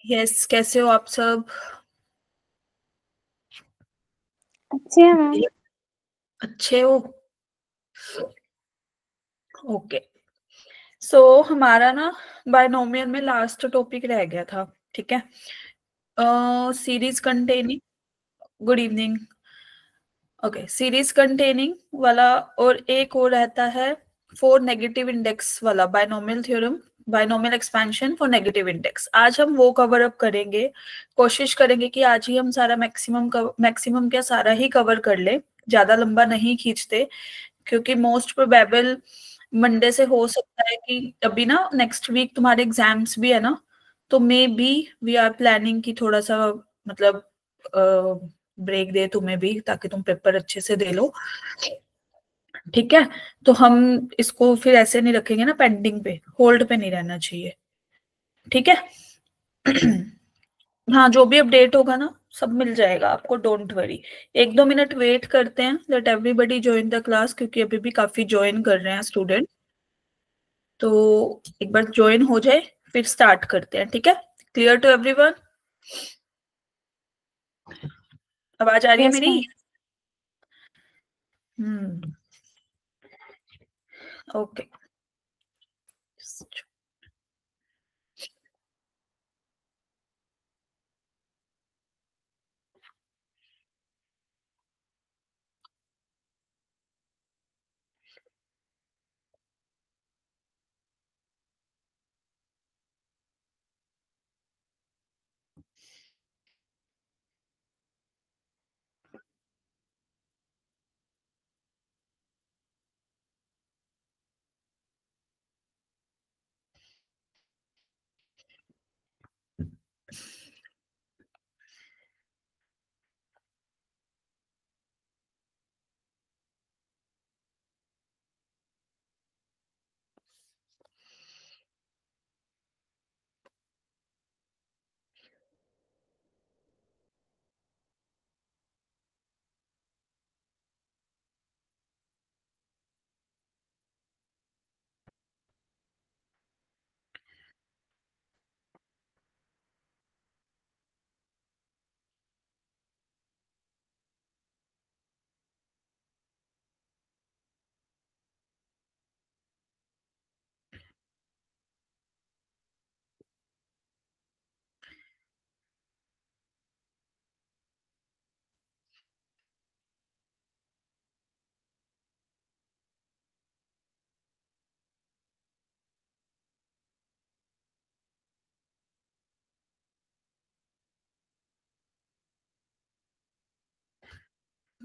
Yes, कैसे हो आप सब? अच्छे हैं मैम। अच्छे हो? ओके। सो हमारा ना बायनोमियल में लास्ट टॉपिक रह गया था, ठीक है। Series containing, good evening. Okay, series containing वाला, और एक और रहता है फॉर नेगेटिव इंडेक्स वाला binomial theorem, binomial expansion for negative index. आज हम वो कवर अप करेंगे। कोशिश करेंगे कि आज ही हम सारा मैक्सिमम क्या सारा ही कवर कर ले, ज्यादा लंबा नहीं खींचते, क्योंकि मोस्ट प्रोबेबल मंडे से हो सकता है कि अभी ना नेक्स्ट वीक तुम्हारे एग्जाम्स भी है ना, तो maybe we are planning की थोड़ा सा मतलब ब्रेक दे तुम्हें भी, ताकि तुम पेपर अच्छे से दे लो, ठीक है। तो हम इसको फिर ऐसे नहीं रखेंगे ना, पेंडिंग पे, होल्ड पे नहीं रहना चाहिए, ठीक है। हाँ, जो भी अपडेट होगा ना सब मिल जाएगा आपको, डोंट वरी। 1-2 मिनट वेट करते हैं, let everybody join the class, क्योंकि अभी भी काफी ज्वाइन कर रहे हैं स्टूडेंट। तो एक बार ज्वाइन हो जाए फिर स्टार्ट करते हैं, ठीक है। Clear to everyone? आवाज आ रही है यस मेरी? मैम। हम्म। ओके।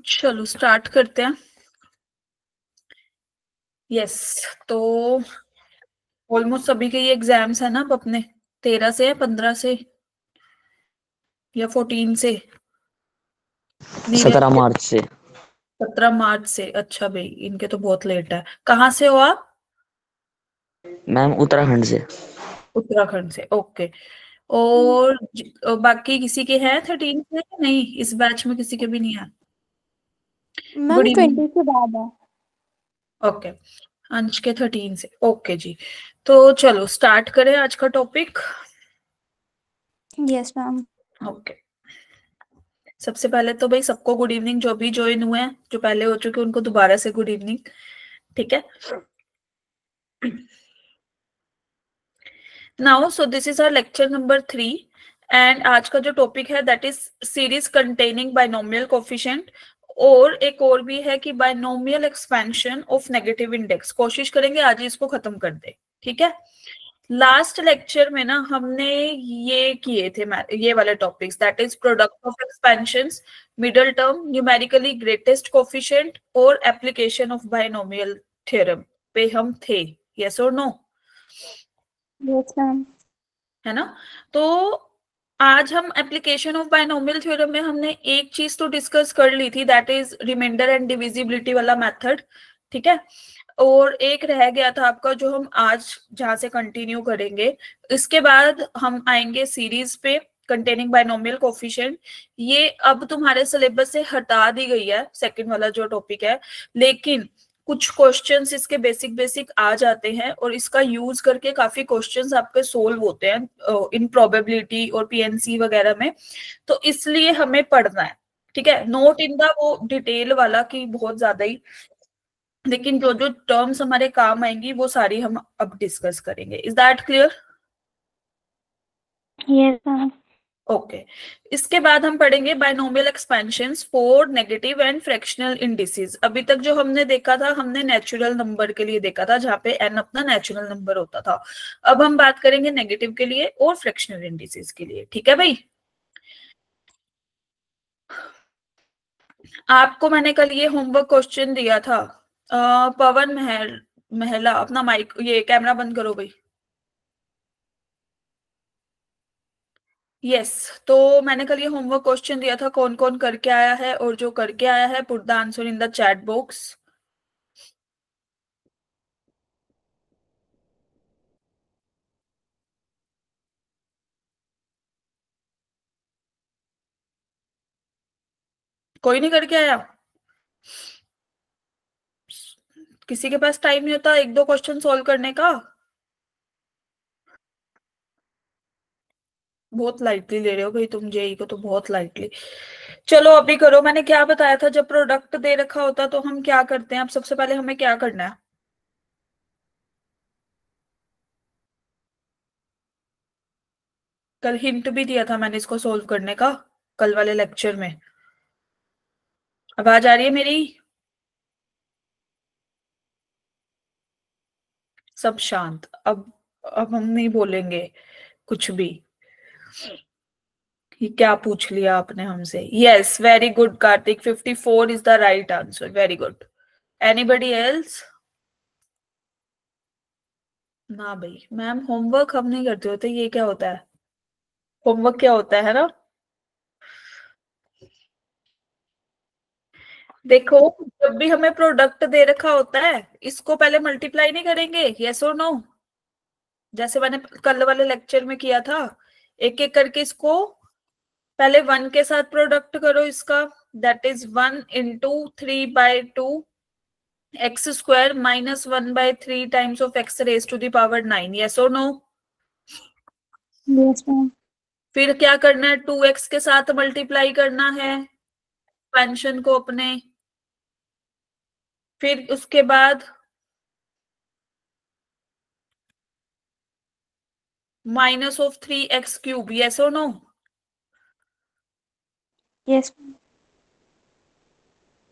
चलो स्टार्ट करते हैं। यस। तो ऑलमोस्ट सभी के ये एग्जाम्स है ना अब अपने, 13 से या 15 से या 14 से? नीरज 17 मार्च से। 17 मार्च से। अच्छा भाई, इनके तो बहुत लेट है। कहाँ से हो आप? मैम उत्तराखंड से। उत्तराखंड से, ओके। और बाकी किसी के हैं 13 से या नहीं? इस बैच में किसी के भी नहीं है? Good ma'am evening. 20 से बाद है। ओके, अंश के 13 से, ओके जी। तो चलो स्टार्ट करें आज का टॉपिक। Yes ma'am. ओके। सबसे पहले तो भाई सबको गुड इवनिंग, जो भी ज्वाइन हुए हैं, जो पहले हो चुके हैं उनको दोबारा से गुड इवनिंग, ठीक है। Now so this is our lecture number 3, and आज का जो टॉपिक है that is series containing binomial coefficient, और एक और भी है कि binomial expansion of negative index. कोशिश करेंगे आज ही इसको खत्म कर दे, ठीक है। लास्ट लेक्चर में ना हमने ये किए थे ये वाले topics, that is product of expansions, middle term, numerically greatest coefficient और एप्लीकेशन ऑफ बायनोमियल थ्योरम पे हम थे। यस और नो? Yes ma'am. है ना? तो आज हम एप्लीकेशन ऑफ बायनोमियल थ्योरम में हमने एक चीज तो डिस्कस कर ली थी, that is remainder and divisibility वाला मेथड, ठीक है। और एक रह गया था आपका, जो हम आज जहां से कंटिन्यू करेंगे। इसके बाद हम आएंगे सीरीज पे, कंटेनिंग बायनोमियल कोफिशिएंट। ये अब तुम्हारे सिलेबस से हटा दी गई है, सेकंड वाला जो टॉपिक है, लेकिन कुछ क्वेश्चंस इसके बेसिक बेसिक आ जाते हैं और इसका यूज करके काफी क्वेश्चंस आपके सोल्व होते हैं इन प्रोबेबिलिटी और पीएनसी वगैरह में, तो इसलिए हमें पढ़ना है, ठीक है। नोट इन द वो डिटेल वाला की बहुत ज्यादा ही, लेकिन जो जो टर्म्स हमारे काम आएंगी वो सारी हम अब डिस्कस करेंगे। Is that clear? Yes ma'am. Okay. इसके बाद हम पढ़ेंगे binomial expansions for negative and fractional indices. अभी तक जो हमने देखा था, हमने नेचुरल नंबर के लिए देखा था, जहां पे एन अपना नेचुरल नंबर होता था। अब हम बात करेंगे नेगेटिव के लिए और फ्रैक्शनल इंडिसेस के लिए, ठीक है भाई। आपको मैंने कल ये होमवर्क क्वेश्चन दिया था। पवन महला अपना माइक ये कैमरा बंद करो भाई। यस, तो मैंने कल ये होमवर्क क्वेश्चन दिया था, कौन कौन करके आया है, और जो करके आया है put the answer in the chat box. कोई नहीं करके आया? किसी के पास टाइम नहीं होता एक दो क्वेश्चन सोल्व करने का? बहुत लाइटली ले रहे हो भाई तुम जेई को, तो बहुत लाइटली। चलो अभी करो। मैंने क्या बताया था, जब प्रोडक्ट दे रखा होता तो हम क्या करते हैं? अब सबसे पहले हमें क्या करना है? कल हिंट भी दिया था मैंने इसको सोल्व करने का, कल वाले लेक्चर में। आवाज आ रही है मेरी? सब शांत। अब हम नहीं बोलेंगे कुछ भी। ये क्या पूछ लिया आपने हमसे? Yes, very good Kartik, 54 is the right answer, very good. Anybody else? ना भाई मैम, होमवर्क हम नहीं करते होते। ये क्या होता है? होमवर्क क्या होता है ना? देखो, जब भी हमें प्रोडक्ट दे रखा होता है, इसको पहले मल्टीप्लाई नहीं करेंगे, यस और नो? जैसे मैंने कल वाले लेक्चर में किया था, एक एक करके इसको पहले 1 के साथ प्रोडक्ट करो इसका, that is 1 into 3/2 x square minus 1/3 times of x raise to the power 9, yes और नो? Yes ma'am. फिर क्या करना है? 2x के साथ मल्टीप्लाई करना है एक्सपेंशन को अपने। फिर उसके बाद minus of 3x cube, yes और नो? यस।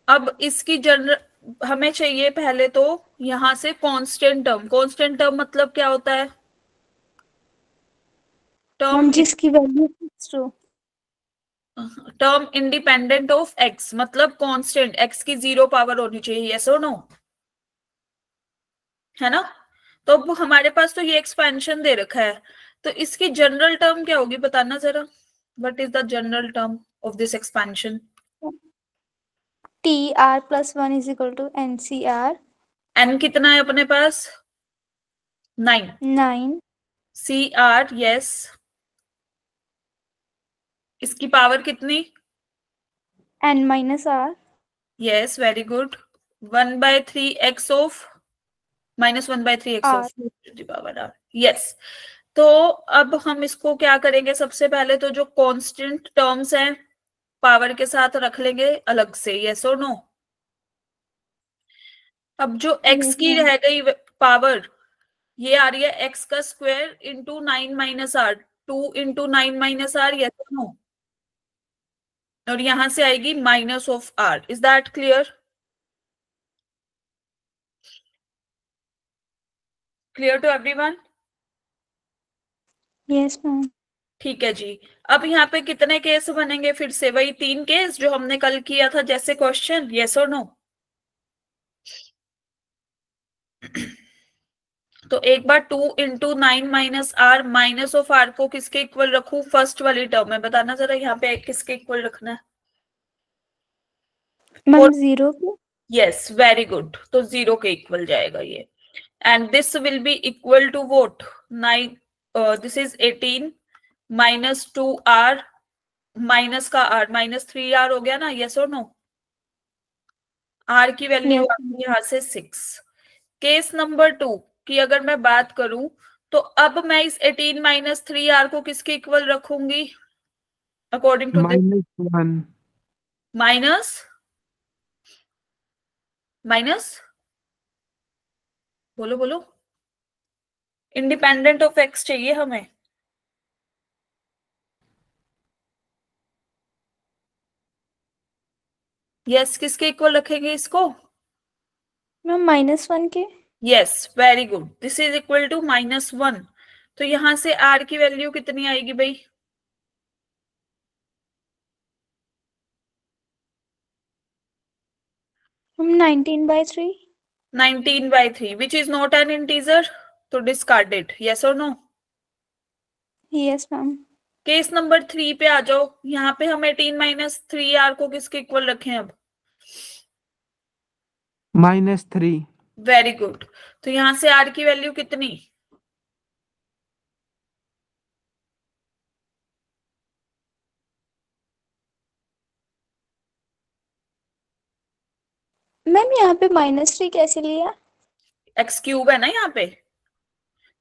अब इसकी जनरल हमें चाहिए पहले तो यहां से कांस्टेंट टर्म। कांस्टेंट टर्म मतलब क्या होता है? मैम टर्म जिसकी वैल्यू फिक्स्ड हो। टर्म इंडिपेंडेंट ऑफ एक्स, मतलब कांस्टेंट, एक्स की 0 पावर होनी चाहिए, यस और नो? है ना? तो अब हमारे पास तो ये एक्सपेंशन दे रखा है, तो इसकी जनरल टर्म क्या होगी बताना जरा। What is the general term of this expansion? TR + 1 = NCR। N कितना है अपने पास? 9। 9 CR, यस। इसकी पावर कितनी? N - R। Yes, very good. 1/3x of -1/3x R। Of power R, yes. तो अब हम इसको क्या करेंगे? सबसे पहले तो जो कांस्टेंट टर्म्स हैं पावर के साथ रख लेंगे अलग से, यस और नो? अब जो x यस की मैम। रह गई पावर, ये आ रही है x का square into 9 - R, 2 into 9 - R, yes और नो? और यहां से आएगी minus of r। Is that clear? Clear to everyone? Yes ma'am. ठीक है जी। अब यहाँ पे कितने केस बनेंगे? फिर से वही 3 केस जो हमने कल किया था जैसे क्वेश्चन, यस और नो? तो एक बार 2 into 9 - R, minus of R को किसके इक्वल रखू? फर्स्ट वाली टर्म में बताना जरा, यहाँ पे किसके इक्वल रखना है? मैम 0 के। Yes, very good. तो 0 के इक्वल जाएगा ये, and this will be equal to what? 9, this is 18 minus 2R, minus का R, -3R हो गया ना, यस और नो? आर की वैल्यू Yes. आ गई यहाँ से 6। केस नंबर 2 की अगर मैं बात करूं तो अब मैं इस 18 माइनस 3 आर को किसके इक्वल रखूंगी according to this? -1। Minus minus बोलो बोलो। इंडिपेंडेंट ऑफ एक्स चाहिए हमें। यस, किसके इक्वल रखेंगे इसको? मैम -1 के। Yes, very good. This is equal to -1। तो यहां से आर की वैल्यू कितनी आएगी भाई? हम 19/3। 19/3 which is not an integer, तो डिस्कार्ड इट। यस और no? Yes ma'am. Case number 3 पे आ जाओ। यहाँ पे हम 18 माइनस 3 आर को किसके इक्वल रखें अब? -3। Very good. तो यहां से आर की वैल्यू कितनी? मैम यहाँ पे -3 कैसे लिया? एक्स क्यूब है ना यहाँ पे,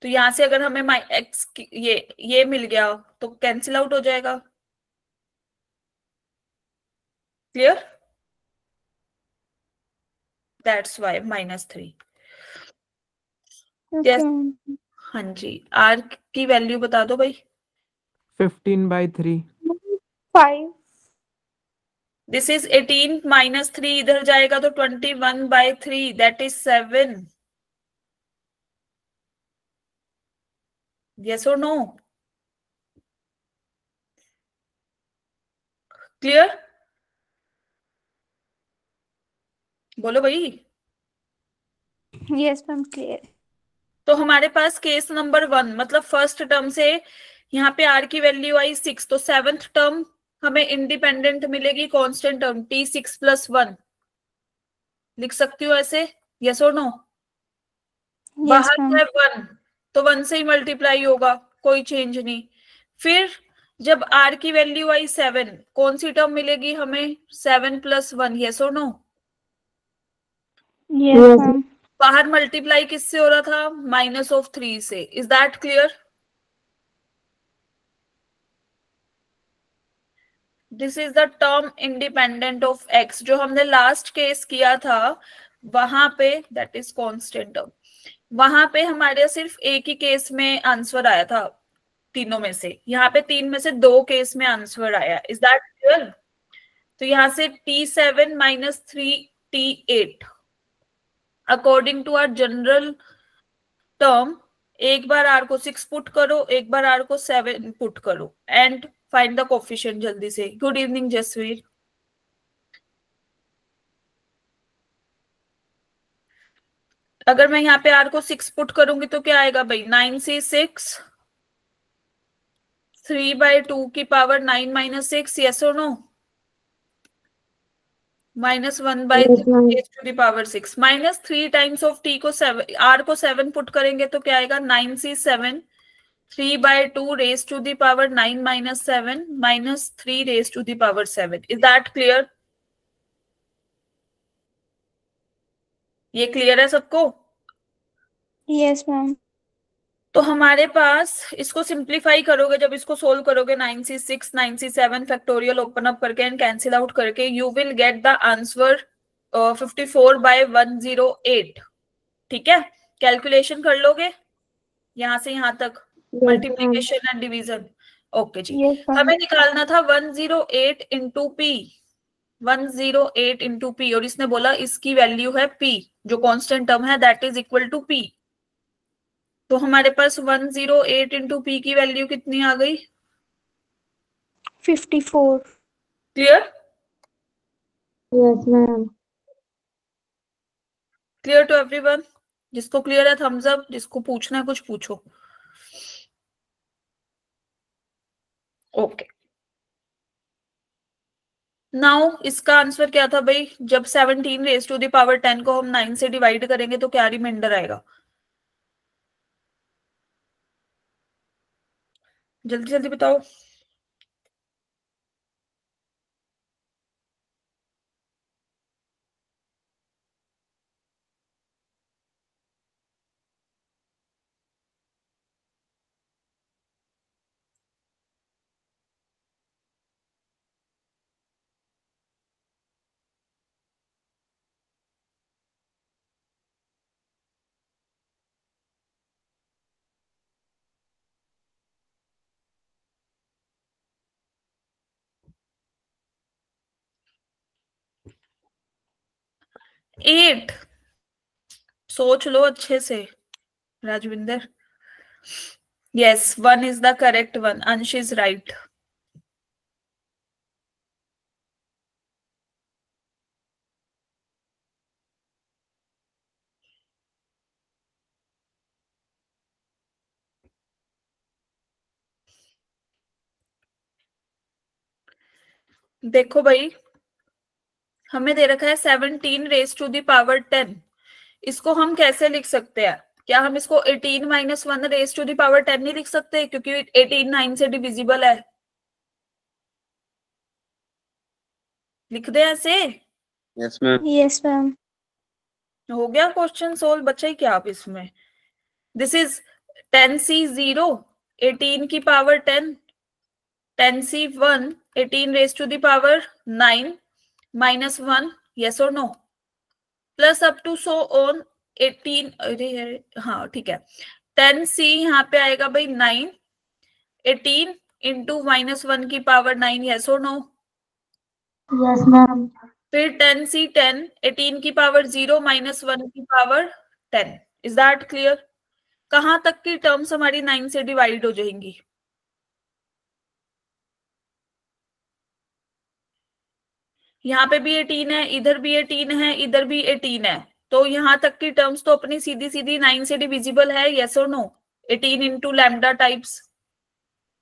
तो यहां से अगर हमें एक्स ये मिल गया तो कैंसिल आउट हो जाएगा। क्लियर? That's why -3। ओके। हाँ जी, आर की वैल्यू बता दो भाई। 15/3। 5। दिस इज 18 माइनस 3, इधर जाएगा तो 21/3, दैट इज 7। यस और नो? क्लियर? बोलो भाई। Yes ma'am, clear. तो हमारे पास केस नंबर 1 मतलब फर्स्ट टर्म से यहाँ पे आर की वैल्यू आई 6, तो सेवेंथ टर्म हमें इंडिपेंडेंट मिलेगी कांस्टेंट टर्म T6+1। लिख सकती हो ऐसे? यस और नो? यस बाहर मैम। है 1, तो 1 से ही मल्टीप्लाई होगा, कोई चेंज नहीं। फिर जब आर की वैल्यू आई 7, कौन सी टर्म मिलेगी हमें? 7+1। यस और नो? Yes ma'am. बाहर मल्टीप्लाई किससे हो रहा था? -3 से। Is that clear? This is the term independent of x, जो हमने लास्ट केस किया था वहां पे, दैट इज कांस्टेंट टर्म। वहां पे हमारे सिर्फ एक ही केस में आंसर आया था तीनों में से, यहाँ पे 3 में से 2 केस में आंसर आया। Is that clear? तो यहाँ से T7 minus 3 T8 according to our general term, एक बार आर को 6 पुट करो, एक बार आर को 7 पुट करो एंड फाइंड द कोफिशिएंट जल्दी से। Good evening Jasveer. अगर मैं यहाँ पे आर को 6 पुट करूंगी तो क्या आएगा भाई? 9C6 3/2 की पावर 9 माइनस 6। यस और no? -1/3 to the power 6 -3 times of T को 7, आर को 7 पुट करेंगे तो क्या आएगा? 9C7 3/2 raise to the power 9 minus 7 -3 raise to the power 7। Is that clear? ये क्लियर है सबको? Yes ma'am. तो हमारे पास इसको सिंप्लीफाई करोगे, जब इसको सोल्व करोगे 9C6 9C7 factorial open up करके एंड कैंसिल आउट करके, you will get the answer 54/108। ठीक है, कैलकुलेशन कर लोगे यहां से यहां तक, मल्टीप्लीकेशन एंड डिवीजन। ओके जी। Yes ma'am. हमें निकालना था 108 इंटू पी, 108 इंटू पी, और इसने बोला इसकी वैल्यू है पी, जो कांस्टेंट टर्म है that is equal to P. तो हमारे पास 108 इंटू पी की वैल्यू कितनी आ गई? 54। Clear? Yes ma'am. Clear to everyone? जिसको क्लियर है थम्स अप, जिसको पूछना है कुछ पूछो। ओके, नाउ इसका आंसर क्या था भाई? जब 17 रेज टू द पावर 10 को हम 9 से डिवाइड करेंगे तो क्या रिमाइंडर आएगा? जल्दी जल्दी बताओ। 8। सोच लो अच्छे से Rajwinder. Yes, 1 is the correct one. Ansh is right. देखो भाई, हमें दे रखा है 17 रेस टू द पावर 10। इसको हम कैसे लिख सकते हैं? क्या हम इसको 18 minus 1 raise to the power 10 नहीं लिख सकते? क्योंकि 18 9 से डिविजिबल है। लिख दे ऐसे? Yes ma'am. Yes ma'am. हो गया क्वेश्चन सोल्व बच्चा ही क्या आप इसमें? दिस इज 10c0 18 की power 10, 10c1 18 raise to the power 9 minus 1, yes और no, plus up to so on 18। अरे हाँ ठीक है, 10c यहाँ पे आएगा भाई 9, 18 इंटू माइनस 1 की पावर 9, यस और नो। Yes ma'am. फिर 10c 10 18 की पावर 0 माइनस 1 की पावर 10। Is that clear? कहां तक की टर्म्स हमारी 9 से डिवाइड हो जाएंगी? यहाँ पे भी 18 है, इधर भी 18 है, इधर भी 18 है, तो यहाँ तक की टर्म्स तो अपनी सीधी सीधी 9 से डिविजिबल है, यस और no? 18 into lambda types.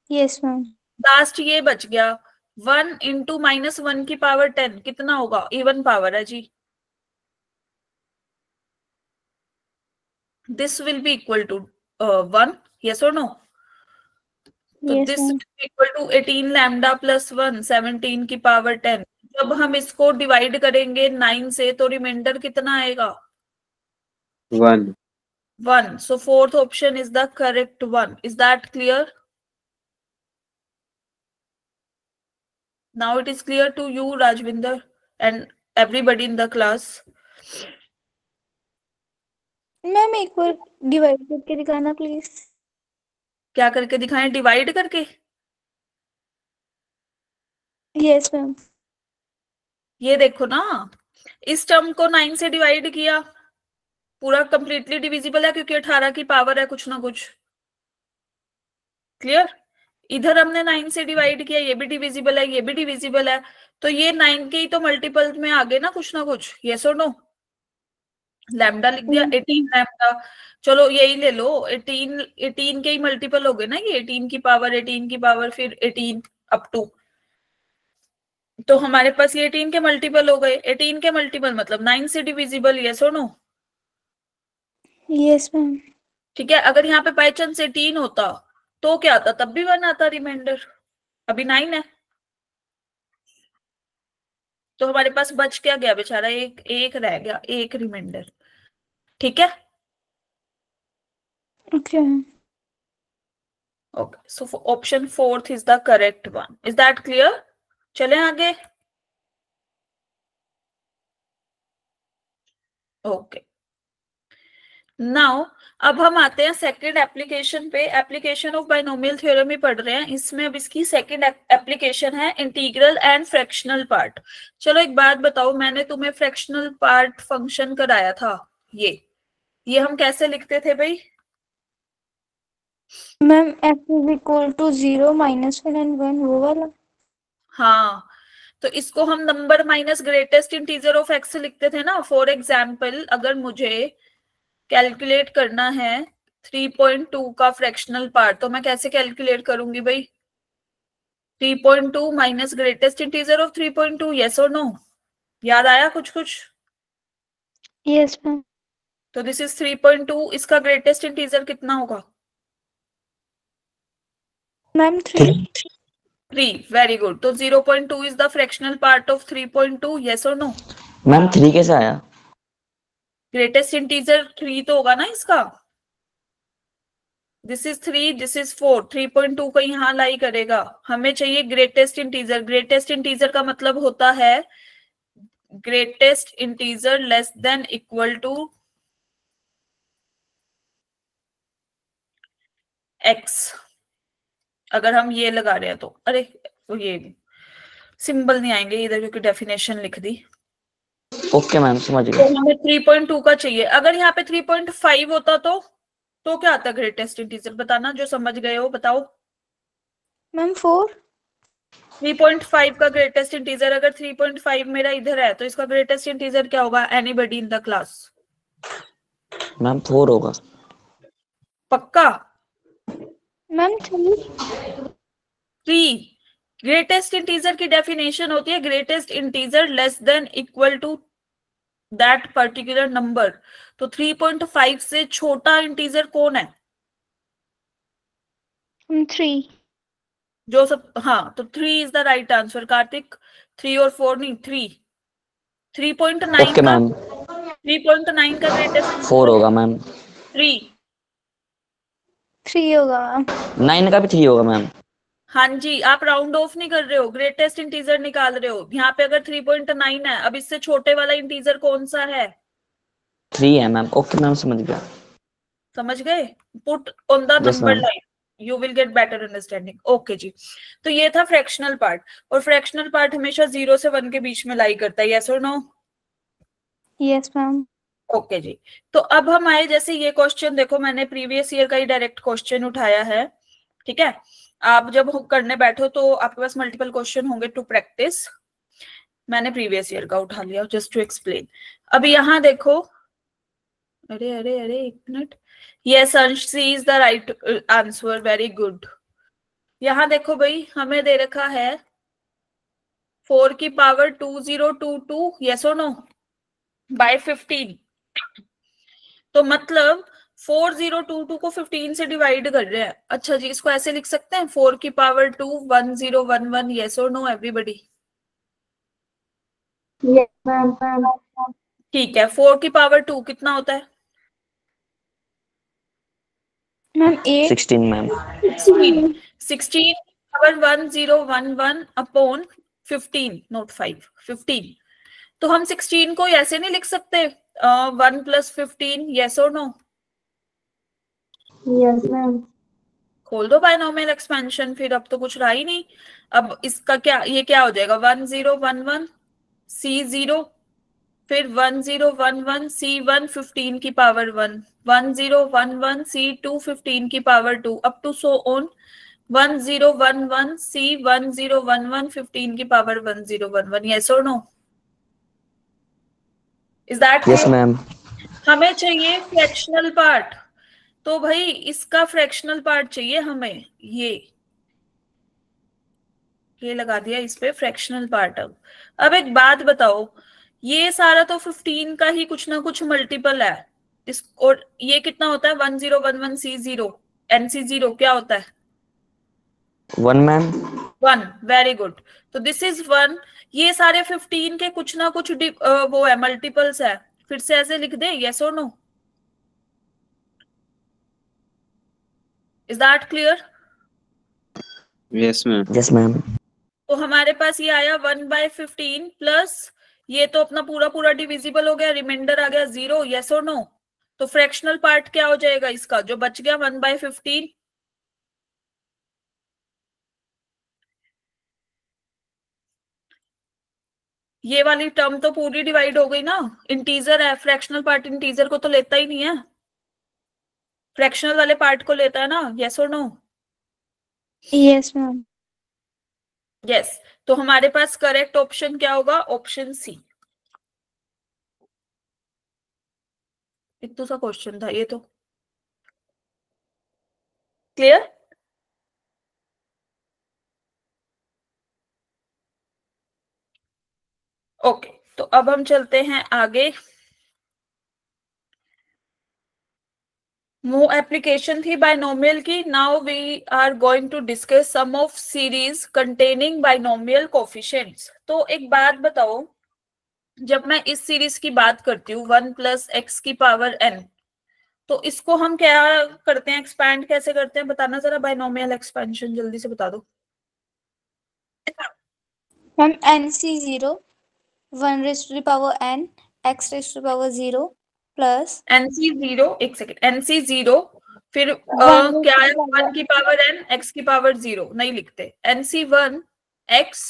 Yes ma'am. Last ये बच गया 1 इंटू माइनस 1 की पावर 10, कितना होगा? इवन पावर है जी। This will be equal to 1, yes और नो? तो yes this ma'am. Equal to 18 lambda plus 1 17 की पावर 10। जब हम इसको डिवाइड करेंगे 9 से तो रिमाइंडर कितना आएगा? 1। 1। So fourth option is the correct one. Is that clear? Now it is clear to you, Rajvinder, and everybody in the class. Ma'am एक बार डिवाइड करके दिखाना प्लीज। क्या करके दिखाएं? डिवाइड करके? Yes ma'am. ये देखो ना, इस टर्म को 9 से डिवाइड किया, पूरा कंप्लीटली डिविजिबल है क्योंकि 18 की पावर है कुछ ना कुछ। क्लियर? इधर हमने 9 से डिवाइड किया, ये भी डिविजिबल है, ये भी डिविजिबल है, तो ये 9 के ही तो मल्टीपल में आ गए ना कुछ ना कुछ, यस और नो? लैम्डा लिख दिया, 18 लैम्डा। चलो यही ले लो, 18 के ही मल्टीपल हो गए ना ये, 18 की पावर 18 की पावर फिर 18 अप टू, तो हमारे पास ये 18 के मल्टीपल हो गए। 18 के मल्टीपल मतलब 9 से डिविजिबल, यस और नो? Yes ma'am. ठीक है, अगर यहाँ पे बाई चांस 18 होता तो क्या आता? तब भी 1 आता रिमाइंडर। अभी 9 है, तो हमारे पास बच क्या गया बेचारा? एक एक रह गया, एक रिमाइंडर। ठीक है, okay. Okay. So option 4th is the correct one. Is that clear? चलें आगे। ओके, नाउ अब हम आते हैं सेकंड एप्लीकेशन पे। एप्लीकेशन ऑफ बाइनोमियल थ्योरम ही पढ़ रहे हैं, इसमें अब इसकी सेकंड एप्लीकेशन है इंटीग्रल एंड फ्रैक्शनल पार्ट। चलो एक बात बताओ, मैंने तुम्हें फ्रैक्शनल पार्ट फंक्शन कराया था, ये हम कैसे लिखते थे भाई? Ma'am x is equal to 0 -1 and 1 वो वाला। हाँ, तो इसको हम number minus greatest integer of x लिखते थे ना। फॉर एग्जाम्पल, अगर मुझे कैलकुलेट करना है 3.2 का फ्रैक्शनल पार्ट, तो मैं कैसे कैलकुलेट करूंगी भाई? 3.2 minus greatest integer of 3.2, yes और नो? याद आया कुछ कुछ? Yes ma'am. तो दिस इज 3.2, इसका ग्रेटेस्ट इंटीजर कितना होगा? मैम 3। 3। Very good. तो 0.2 is the fractional part of 3.2, yes और नो? मैम 3 कैसे आया? ग्रेटेस्ट इंटीजर 3 तो होगा ना इसका। दिस इज 3, दिस इज 4, 3.2 को यहाँ लाई करेगा। हमें चाहिए ग्रेटेस्ट इंटीजर। ग्रेटेस्ट इंटीजर का मतलब होता है greatest integer less than equal to x। अगर हम ये लगा रहे हैं तो, अरे ये सिंबल नहीं आएंगे इधर क्योंकि डेफिनेशन लिख दी। ओके मैम समझ तो गए। हमें 3.2 का चाहिए। अगर यहाँ पे 3.5 होता तो क्या आता ग्रेटेस्ट इंटीजर? बताना, जो समझ गए हो बताओ। मैम 4। 3.5 का ग्रेटेस्ट इंटीजर, अगर 3.5 मेरा इधर है तो इसका ग्रेटेस्ट इंटीजर क्या होगा? Anybody in the class? Ma'am 4 होगा। पक्का? मैम 3। 3। ग्रेटेस्ट इंटीजर की डेफिनेशन होती है greatest integer less than equal to that particular number. तो 3.5 से छोटा इंटीजर कौन है? 3। जो सब, हाँ, तो 3 is the right answer. Kartik, 3 और 4 नहीं, 3। 3.9 ओके का, मैम 3.9 का ग्रेटेस्ट 4 इंटीजर होगा मैम। 3। 3 होगा मैम। 9 का भी 3 होगा मैम। हाँ जी, आप राउंड ऑफ नहीं कर रहे हो, ग्रेटेस्ट इंटीजर निकाल रहे हो। यहाँ पे अगर 3.9 है, अब इससे छोटे वाला इंटीजर कौन सा है? 3 है मैम। ओके मैम समझ गया। समझ गए? Put on the yes number ma'am. Line, you will get better understanding. Okay जी, तो ये था फ्रैक्शनल पार्ट। और फ्रैक्शनल पार्ट हमेशा 0 से 1 के बीच में लाई करता है, यस और नो? Yes ma'am. ओके जी, तो अब हम आए, जैसे ये क्वेश्चन देखो, मैंने प्रीवियस ईयर का ही डायरेक्ट क्वेश्चन उठाया है, ठीक है। आप जब करने बैठो तो आपके पास मल्टीपल क्वेश्चन होंगे टू प्रैक्टिस। मैंने प्रीवियस ईयर का उठा लिया जस्ट टू एक्सप्लेन। अब यहाँ देखो, अरे अरे अरे एक minute, yes Ansh, C is the right answer, very good. यहाँ देखो भाई, हमें दे रखा है 4 की पावर 2022, यस और नो, बाय 15। तो मतलब 4022 को 15 से डिवाइड कर रहे हैं। अच्छा जी, इसको ऐसे लिख सकते हैं, 4 की पावर 2 1011, यस और नो एवरीबडी? Yes ma'am. ठीक है, 4 की पावर 2 कितना होता है? Ma'am 8। 16 ma'am. 16। 16 power 1011 upon 15, note 5, 15। तो हम 16 को ऐसे नहीं लिख सकते 1 + 15, यस और नो? Yes ma'am. खोल दो बायनोमियल एक्सपेंशन, फिर अब तो कुछ रहा ही नहीं। अब इसका क्या, ये क्या हो जाएगा? 1011 C0, फिर 1011 C1 15 की पावर 1, 1011 C2 15 की power 2, up to so on 1011 C1011 15 की पावर 1011, यस और no? Is that yes clear? Ma'am. हमें चाहिए फ्रैक्शनल पार्ट, तो भाई इसका फ्रैक्शनल पार्ट चाहिए हमें। ये लगा दिया इस पे फ्रैक्शनल पार्ट। अब एक बात बताओ, ये सारा तो 15 का ही कुछ ना कुछ मल्टीपल है इस, और ये कितना होता है? 1011 C0, NC0 क्या होता है? 1 मैम। 1, very good. तो दिस इज 1। ये सारे 15 के कुछ ना कुछ वो है, मल्टीपल्स है। फिर से ऐसे लिख दे, यस और no? Is that clear? Yes, ma'am. Yes ma'am. तो हमारे पास ये आया 1/15 प्लस ये तो अपना पूरा पूरा डिविजिबल हो गया, रिमाइंडर आ गया 0, यस और नो? तो फ्रैक्शनल पार्ट क्या हो जाएगा इसका, जो बच गया 1/15? ये वाली टर्म तो पूरी डिवाइड हो गई ना, इंटीजर है, फ्रैक्शनल पार्ट इंटीजर को तो लेता ही नहीं है, फ्रैक्शनल वाले पार्ट को लेता है ना, यस और नो? Yes ma'am. यस। तो हमारे पास करेक्ट ऑप्शन क्या होगा? Option C. इतना सा क्वेश्चन था ये तो, क्लियर? ओके, तो अब हम चलते हैं आगे। वो एप्लीकेशन थी बायनोमियल की। Now we are going to discuss some of series containing binomial coefficients. तो एक बात बताओ, जब मैं इस सीरीज की बात करती हूँ 1 + x की पावर n, तो इसको हम क्या करते हैं, एक्सपैंड कैसे करते हैं? बताना जरा, बायनोमियल एक्सपेंशन जल्दी से बता दो। Ma'am NC0 1 raised to the power n x raised to the power 0 plus NC0, एक सेकेंड, NC0 फिर 1 raised क्या to है? the power 1 की पावर n, x की पावर 0 नहीं लिखते। NC1 x,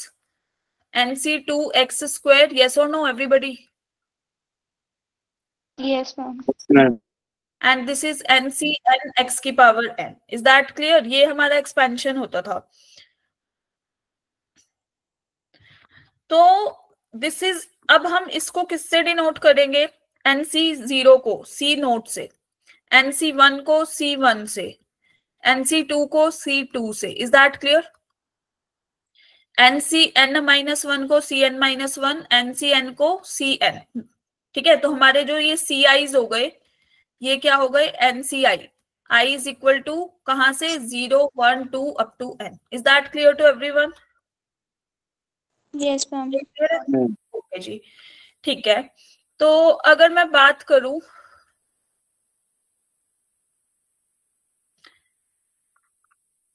NC2 x square, yes और no everybody? Yes, ma'am. ma'am. And this is NC n x की power n. Is that clear? ये हमारा एक्सपेंशन होता था. तो दिस इज, अब हम इसको किससे डिनोट करेंगे? NC0 को C नोट से, NC1 को C1 से, NC2 को C2 से. Is that clear? NCn-1 को Cn-1, NCn को Cn. ठीक है, तो हमारे जो ये CIs हो गए, ये क्या हो गए? NCI. I is equal to कहां से? 0, 1, 2 up to n. Is that clear to everyone? Yes, ma'am. Okay जी, ठीक है. तो अगर मैं बात करूं,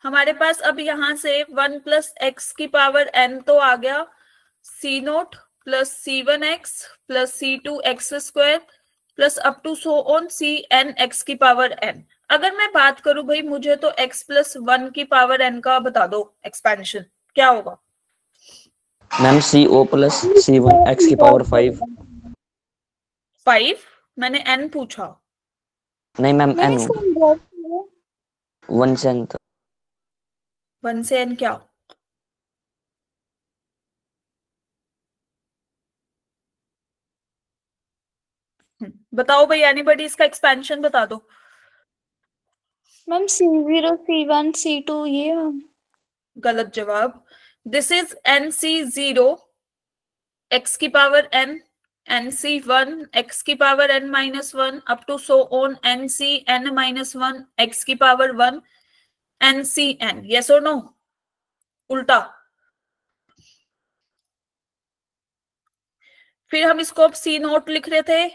हमारे पास अब यहां से 1 प्लस एक्स की पावर n तो आ गया, C naught plus C1x plus C2x square plus up to so on Cn x की पावर n. अगर मैं बात करूं भाई, मुझे तो x प्लस 1 की पावर n का बता दो एक्सपेंशन, क्या होगा? Ma'am CO plus C1 x की पावर 5. 5? मैंने n पूछा. नहीं मैम n मैंने 1 से n तक. 1 से n क्या? बताओ भाई, एनीबॉडी इसका एक्सपेंशन बता दो. मैम C0, C1, C2 ये मैम. गलत जवाब. दिस इज NC0 x की पावर n, NC1 x की power n-1 up to so on NCn-1 x की पावर 1, NCn. यस और नो? उल्टा. फिर हम इसको अब C नोट लिख रहे थे.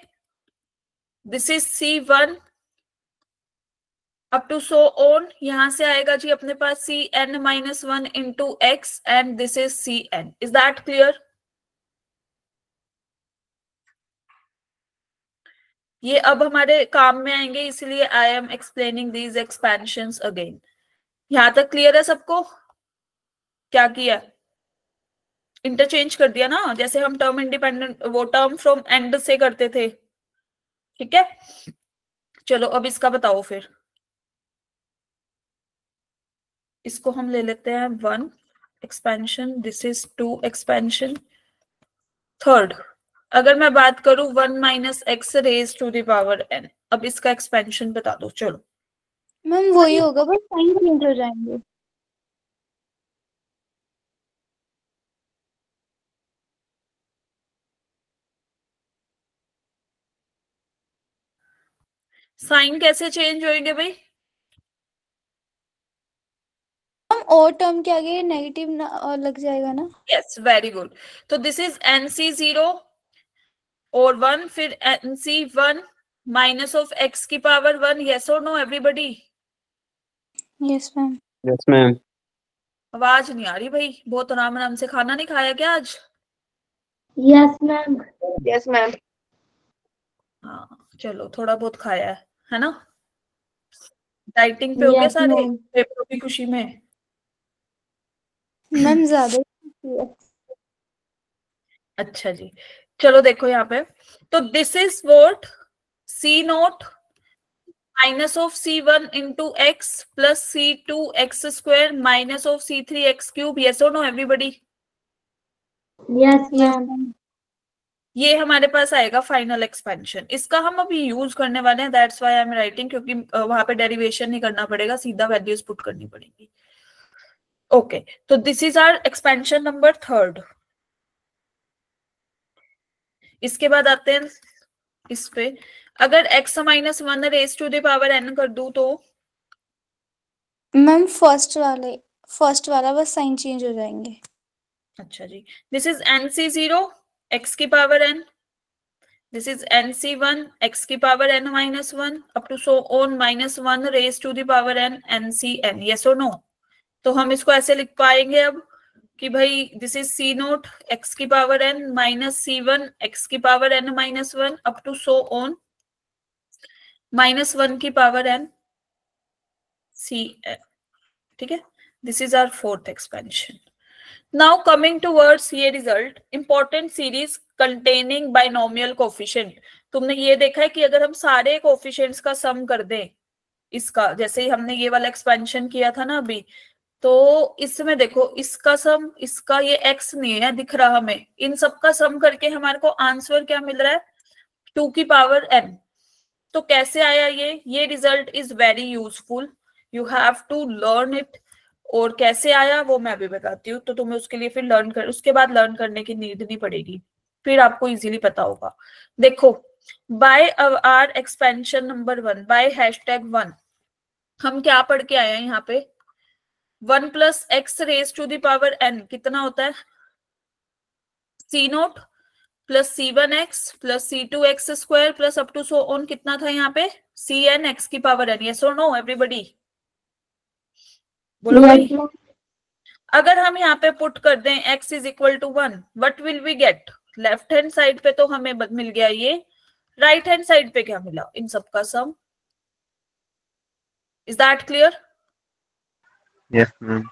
This is C1 up to so on, यहां से आएगा जी अपने पास Cn-1 into x and this is Cn. Is that clear? ये अब हमारे काम में आएंगे, इसलिए I am explaining these expansions again. यहां तक क्लियर है सबको? क्या किया? इंटरचेंज कर दिया ना, जैसे हम टर्म इंडिपेंडेंट, वो टर्म फ्रॉम एंड से करते थे. ठीक है, चलो अब इसका बताओ. फिर इसको हम ले लेते हैं 1 expansion, this is 2 expansion. Third, अगर मैं बात करूं 1 minus x raise to the power n, अब इसका एक्सपेंशन बता दो. चलो मैम वही होगा, बस साइन चेंज हो जाएंगे. साइन कैसे चेंज होंगे भाई? हम और टर्म के आगे नेगेटिव लग जाएगा ना. Yes, very good. तो दिस इज NC0 और 1, फिर NC1 माइनस ऑफ x की पावर 1. यस और no everybody? Yes ma'am. Yes, ma'am. आवाज नहीं आ रही भाई, बहुत आराम आराम से. खाना नहीं खाया क्या आज? Yes ma'am. Yes ma'am. हाँ चलो, थोड़ा बहुत खाया है ना? डाइटिंग पे हो गए Yes, सारे ma'am. पेपरों की खुशी में? मैम ज्यादा. अच्छा जी, चलो देखो यहाँ पे. तो this is what? C note minus of C1 into x plus C2x square minus of C3x cube. Yes और नो एवरीबॉडी? Yes ma'am. ये हमारे पास आएगा फाइनल एक्सपेंशन. इसका हम अभी यूज करने वाले हैं, that's why I am writing, क्योंकि वहां पे डेरिवेशन नहीं करना पड़ेगा, सीधा वैल्यूज पुट करनी पड़ेगी. ओके, तो this is our expansion number 3. इसके बाद आते हैं इस पे. अगर x minus 1 raise to the power n कर दूं तो? मैम फर्स्ट वाला बस साइन चेंज हो जाएंगे. अच्छा जी, दिस इज NC0 x की power n, this is NC1 x की power n-1 up to so on -1 raise to the power n NCn. Yes और नो? तो हम इसको ऐसे लिख पाएंगे अब कि भाई this is C naught x की power n minus C1 x की power n-1 up to so on -1 की पावर n Cn. ठीक है, this is our 4th expansion. Now coming towards ये result, important series containing binomial coefficient. तुमने ये देखा है कि अगर हम सारे कोफिशिएंट्स का सम कर दें इसका, जैसे ही हमने ये वाला एक्सपेंशन किया था ना अभी, तो इसमें देखो इसका सम, इसका ये x नहीं है दिख रहा हमें, इन सब का सम करके हमारे को आंसर क्या मिल रहा है 2 की पावर n। तो कैसे आया ये result is very useful, you have to learn it. और कैसे आया वो मैं अभी बताती हूँ, तो तुम्हें उसके लिए फिर उसके बाद लर्न करने की नीड नहीं पड़ेगी, फिर आपको इजीली पता होगा। देखो by our expansion number 1 by #1 हम क्या पढ़ के आए हैं यहाँ पे, 1 plus x raise to the power n कितना होता है, c0 plus c1x plus c2x square plus up to so on, कितना था यहाँ पे cn x की पावर n। यस और नो एवरीबॉडी, बोलो भाई। अगर हम यहाँ पे पुट कर दें x is equal to 1, what will we get, left hand side पे तो हमें मिल गया ये, राइट हैंड साइड पे क्या मिला, इन सब का sum. Is that clear? Yes, ma'am.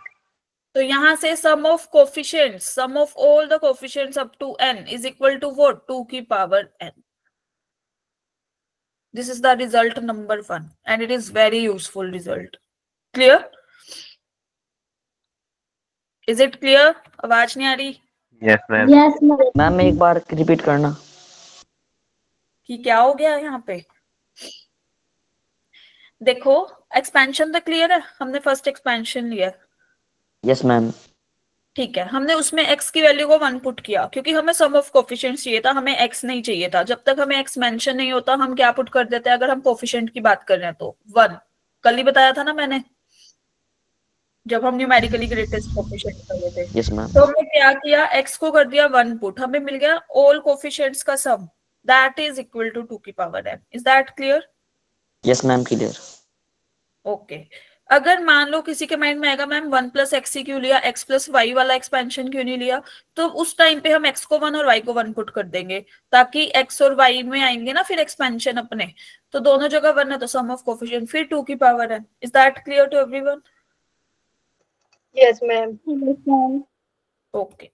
तो यहां से sum of coefficients, sum of all the coefficients up to n is equal to what, 2 की power n। This is the result number 1 and it is very useful result. Clear? Is it clear? आवाज नहीं आ रही? Yes, ma'am. Yes, ma'am. Ma'am एक बार repeat करना। कि क्या हो गया यहाँ पे, देखो एक्सपेंशन तो क्लियर है, हमने फर्स्ट एक्सपेंशन लिया, यस मैम। ठीक है, हमने उसमें x की वैल्यू को 1 पुट किया, क्योंकि हमें सम ऑफ कोफिशिएंट्स चाहिए था, हमें x नहीं चाहिए था। जब तक हमें x मेंशन नहीं होता हम क्या पुट कर देते हैं, अगर हम कोफिशिएंट की बात कर रहे हैं तो 1, कल ही बताया था ना मैंने जब हम न्यूमेरिकली ग्रेटेस्ट कोफिशिएंट कर रहे थे। Yes ma'am. तो हमने क्या किया, x को कर दिया 1 पुट, हमें मिल गया ऑल कोफिशिएंट्स का सम, दैट इज इक्वल टू 2 की power n। Is that clear? Yes ma'am clear. Okay अगर मान लो किसी के माइंड में आएगा मैम 1 प्लस एक्स ही क्यों लिया, x प्लस वाई वाला एक्सपेंशन क्यों नहीं लिया, तो उस टाइम पे हम x को 1 और y को 1 पुट कर देंगे, ताकि x और y में आएंगे ना फिर एक्सपेंशन अपने, तो दोनों जगह 1 है तो सम ऑफ कोफिशिएंट फिर 2 की power n। Is that clear to everyone? Yes, ma'am. Yes, ma'am. Okay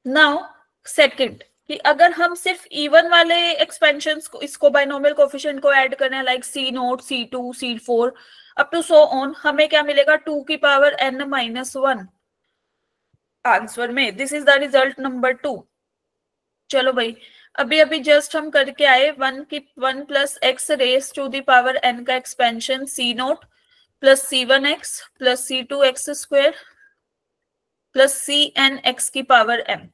now second, कि अगर हम सिर्फ इवन वाले एक्सपेंशंस को, इसको बाइनोमियल कोफिशिएंट को ऐड करें like c0 c2 c4 up to so on, हमें क्या मिलेगा 2 की पावर n माइनस 1 आंसर में। This is the result number 2। चलो भाई अभी अभी जस्ट हम करके आए 1 plus x raise to the power n का expansion c0 plus c1x plus c2x square plus cn x की पावर m।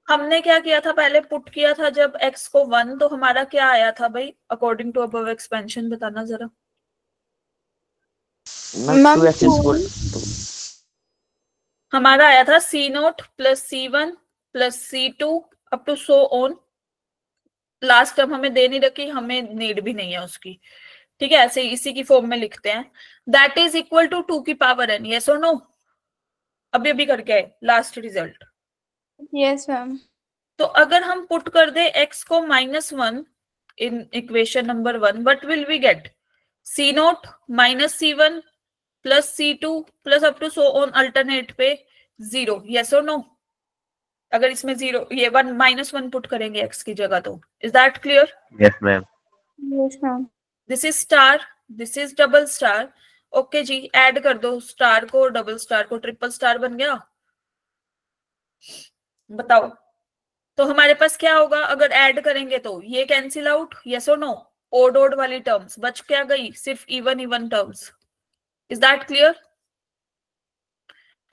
हमने क्या किया था, पहले पुट किया था जब x को 1, तो हमारा क्या आया था भाई अकॉर्डिंग टू अबव एक्सपेंशन, बताना जरा। मैम 2x इक्वल हमारा आया था c0 plus c1 plus c2 up to so on, last term हमें दे नहीं रखी, हमें नीड भी नहीं है उसकी, ठीक है, ऐसे इसी की फॉर्म में लिखते हैं, दैट इज इक्वल टू 2 की पावर n। यस और नो? अभी अभी करके आए लास्ट रिजल्ट। Yes, ma'am. तो अगर हम पुट कर दे x को -1 in equation number 1, what will we get, c0 minus c1 plus c2 plus up to so on alternate पे 0। यस और नो? अगर इसमें 0 ये 1 -1 पुट करेंगे x की जगह तो। Is that clear? Yes, ma'am. Yes, ma'am. This is star, this is double star. Okay जी ऐड कर दो स्टार को, डबल स्टार को, ट्रिपल स्टार बन गया। बताओ तो हमारे पास क्या होगा अगर ऐड करेंगे तो, ये कैंसिल आउट, यस और नो, ओड ओड वाली टर्म्स बच क्या गई, सिर्फ even even terms. Is that clear?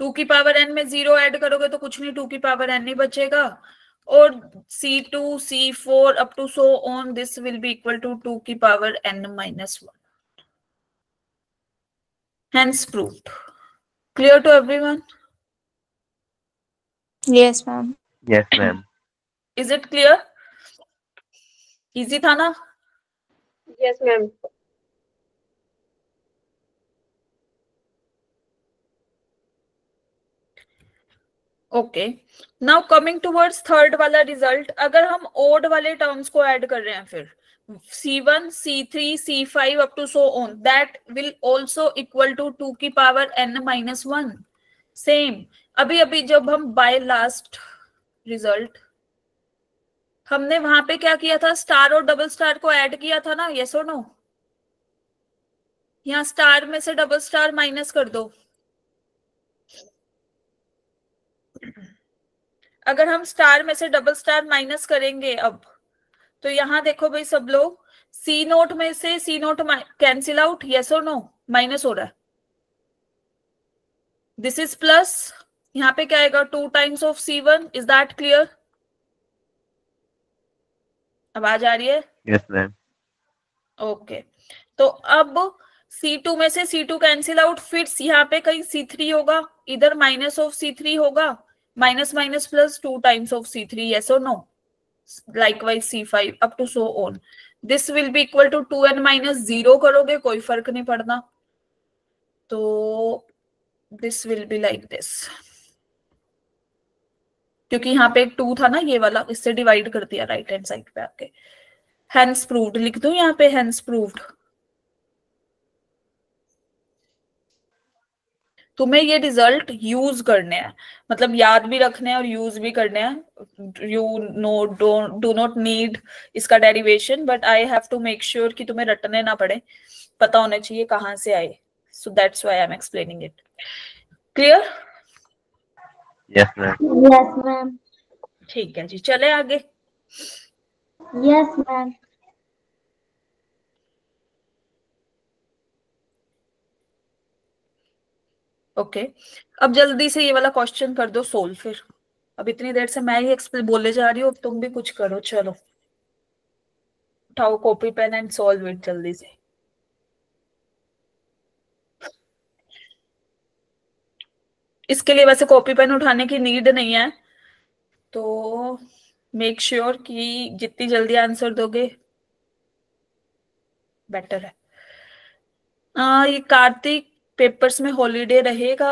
2 की पावर n में 0 ऐड करोगे तो कुछ नहीं, 2 की पावर n नहीं बचेगा, और c2 c4 up to so on this will be equal to 2 की power n minus 1। Hence proved. Clear to everyone? Yes, ma'am. Yes, ma'am. Is it clear? Easy था ना? Yes, ma'am. Okay. Now coming towards third वाला result, अगर हम odd वाले terms को add कर रहे हैं फिर c1, c3, c5 up to so on, that will also equal to 2 की power n minus 1. Same. अभी अभी जब हम by last result हमने वहां पे क्या किया था, स्टार और डबल स्टार को ऐड किया था ना, यस और नो? यहाँ स्टार में से डबल स्टार माइनस कर दो। अगर हम स्टार में से डबल स्टार माइनस करेंगे अब, तो यहाँ देखो भाई सब लोग, सी नोट में से सी नोट कैंसिल आउट, यस और नो? माइनस हो रहा है, दिस इज प्लस, यहाँ पे क्या आएगा, 2 times of C1, is that clear? आवाज आ रही है? Yes, ma'am. ओके तो अब C2 में से C2 कैंसिल आउट, फिर यहाँ पे कहीं C3 होगा, इधर माइनस ऑफ C3 होगा, minus minus plus 2 times of C3, yes और no? Likewise C5 up to so on. This will be equal to 2n minus 0 करोगे, कोई फर्क नहीं पड़ना, तो this will be like this, क्योंकि यहाँ पे एक 2 था ना ये वाला, इससे डिवाइड कर दिया राइट हैंड साइड पे आके। Hence proved लिख दूं यहाँ पे, hence proved। तुम्हें ये रिजल्ट यूज करने हैं, मतलब याद भी रखने हैं और यूज भी करने हैं। You know do not need इसका derivation, but I have to make sure कि तुम्हें रटने ना पड़े, पता होना चाहिए कहाँ से आए। So that's why I am explaining it. Clear? Yes, ma'am. Yes, ma'am. ठीक है जी, चले आगे। Yes, ma'am. ओके अब जल्दी से ये वाला क्वेश्चन कर दो सोल्व फिर। अब इतनी देर से मैं ही एक्सप्लेन बोले जा रही हूँ, अब तुम भी कुछ करो। चलो उठाओ copy pen and solve it जल्दी से। इसके लिए वैसे कॉपी पेन उठाने की नीड नहीं है, तो मेक श्योर कि जितनी जल्दी आंसर दोगे बेटर है। ये कार्तिक पेपर्स में हॉलीडे रहेगा,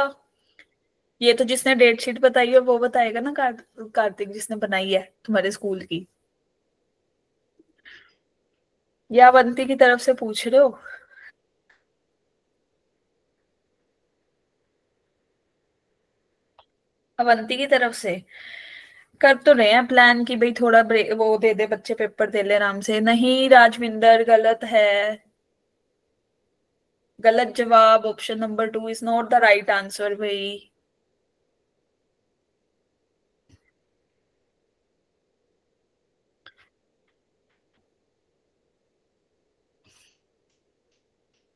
ये तो जिसने डेट शीट बताई है वो बताएगा ना, कार्तिक जिसने बनाई है तुम्हारे स्कूल की, या अवंती की तरफ से पूछ रहे हो? अवंती की तरफ से कर तो रहे हैं प्लान कि भाई थोड़ा ब्रेक वो दे दे, बच्चे पेपर दे ले आराम से। नहीं राजविंदर, गलत है, गलत जवाब। Option number 2 is not the right answer भाई।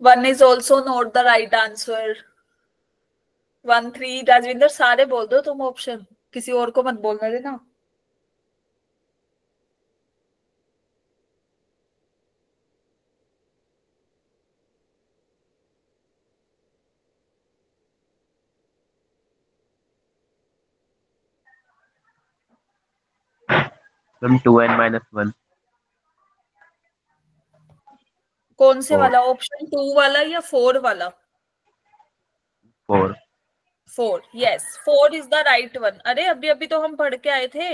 One is also not the right answer. 1 3 Rajvinder सारे बोल दो तुम ऑप्शन, किसी और को मत बोलने देना। Ma'am, 2n minus 1. कौन से 4. वाला, ऑप्शन 2 वाला या 4 वाला? 4. 4, yes 4 is the right one. अरे अभी अभी तो हम पढ़ के आए थे,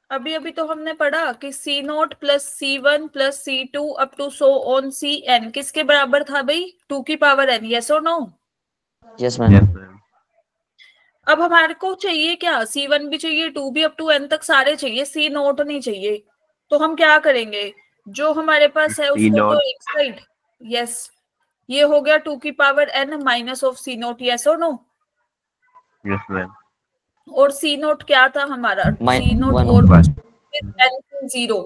अभी अभी तो हमने पढ़ा कि C0 plus C1 plus C2 up to so on Cn किसके बराबर था भाई? 2 की पावर n, यस और no? Yes, ma'am. Yes, ma'am. अब हमारे को चाहिए क्या, C1 भी चाहिए, 2 भी, अप टू n तक सारे चाहिए, C0 नहीं चाहिए। तो हम क्या करेंगे, जो हमारे पास है उसको तो एक साइड, यस ये हो गया 2 की power n minus of C0, yes और नो? Yes, ma'am. और C0 क्या था हमारा, C0 1 और One. n 0,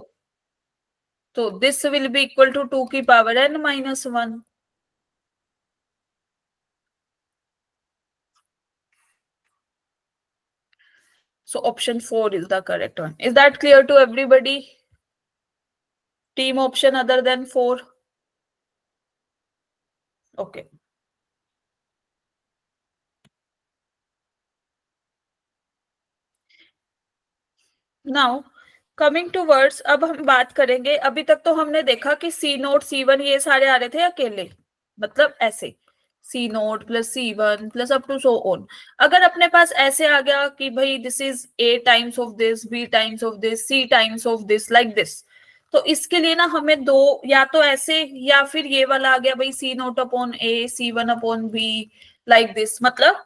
तो this will be equal to 2 की power n minus 1। So option 4 is the correct one. Is that clear to everybody? Team option other than 4? Okay. Now coming to words, अब हम बात करेंगे। अभी तक तो हमने देखा कि C0 C1 ये सारे आ रहे थे अकेले, मतलब ऐसे C0 plus C1 plus up to so on. अगर अपने पास ऐसे आ गया कि भाई this is A times of this, B times of this, C times of this, like this, तो इसके लिए ना हमें दो, या तो ऐसे या फिर ये वाला आ गया भाई C0 upon A, C1 upon B, like this. मतलब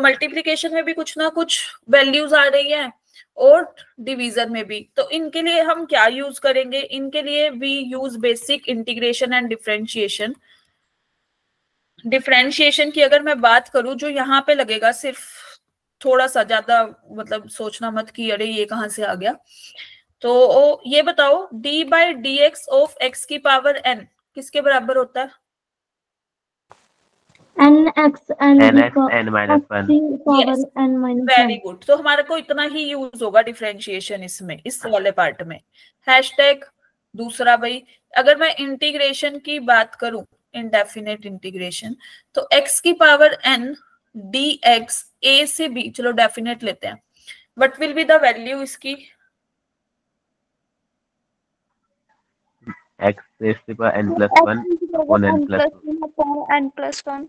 मल्टीप्लीकेशन में भी कुछ ना कुछ वैल्यूज आ रही है, और डिवीजन में भी। तो इनके लिए हम क्या यूज करेंगे? इनके लिए we use basic integration and differentiation. Differentiation की अगर मैं बात करूं, जो यहाँ पे लगेगा, सिर्फ थोड़ा सा ज्यादा मतलब सोचना मत कि अरे ये कहाँ से आ गया। तो ये बताओ, d by d x of x की पावर n किसके बराबर होता है? nx n minus 1. Power n minus very good. तो हमारे को इतना ही यूज होगा डिफरेंशिएशन इसमें, इस वाले पार्ट में। हैशटैग दूसरा भाई, अगर मैं इंटीग्रेशन की बात करूं, इनडेफिनेट इंटीग्रेशन, तो x की पावर n dx a से b, चलो डेफिनेट लेते हैं, what will be the value इसकी? X raised to power n plus 1 upon n plus 1.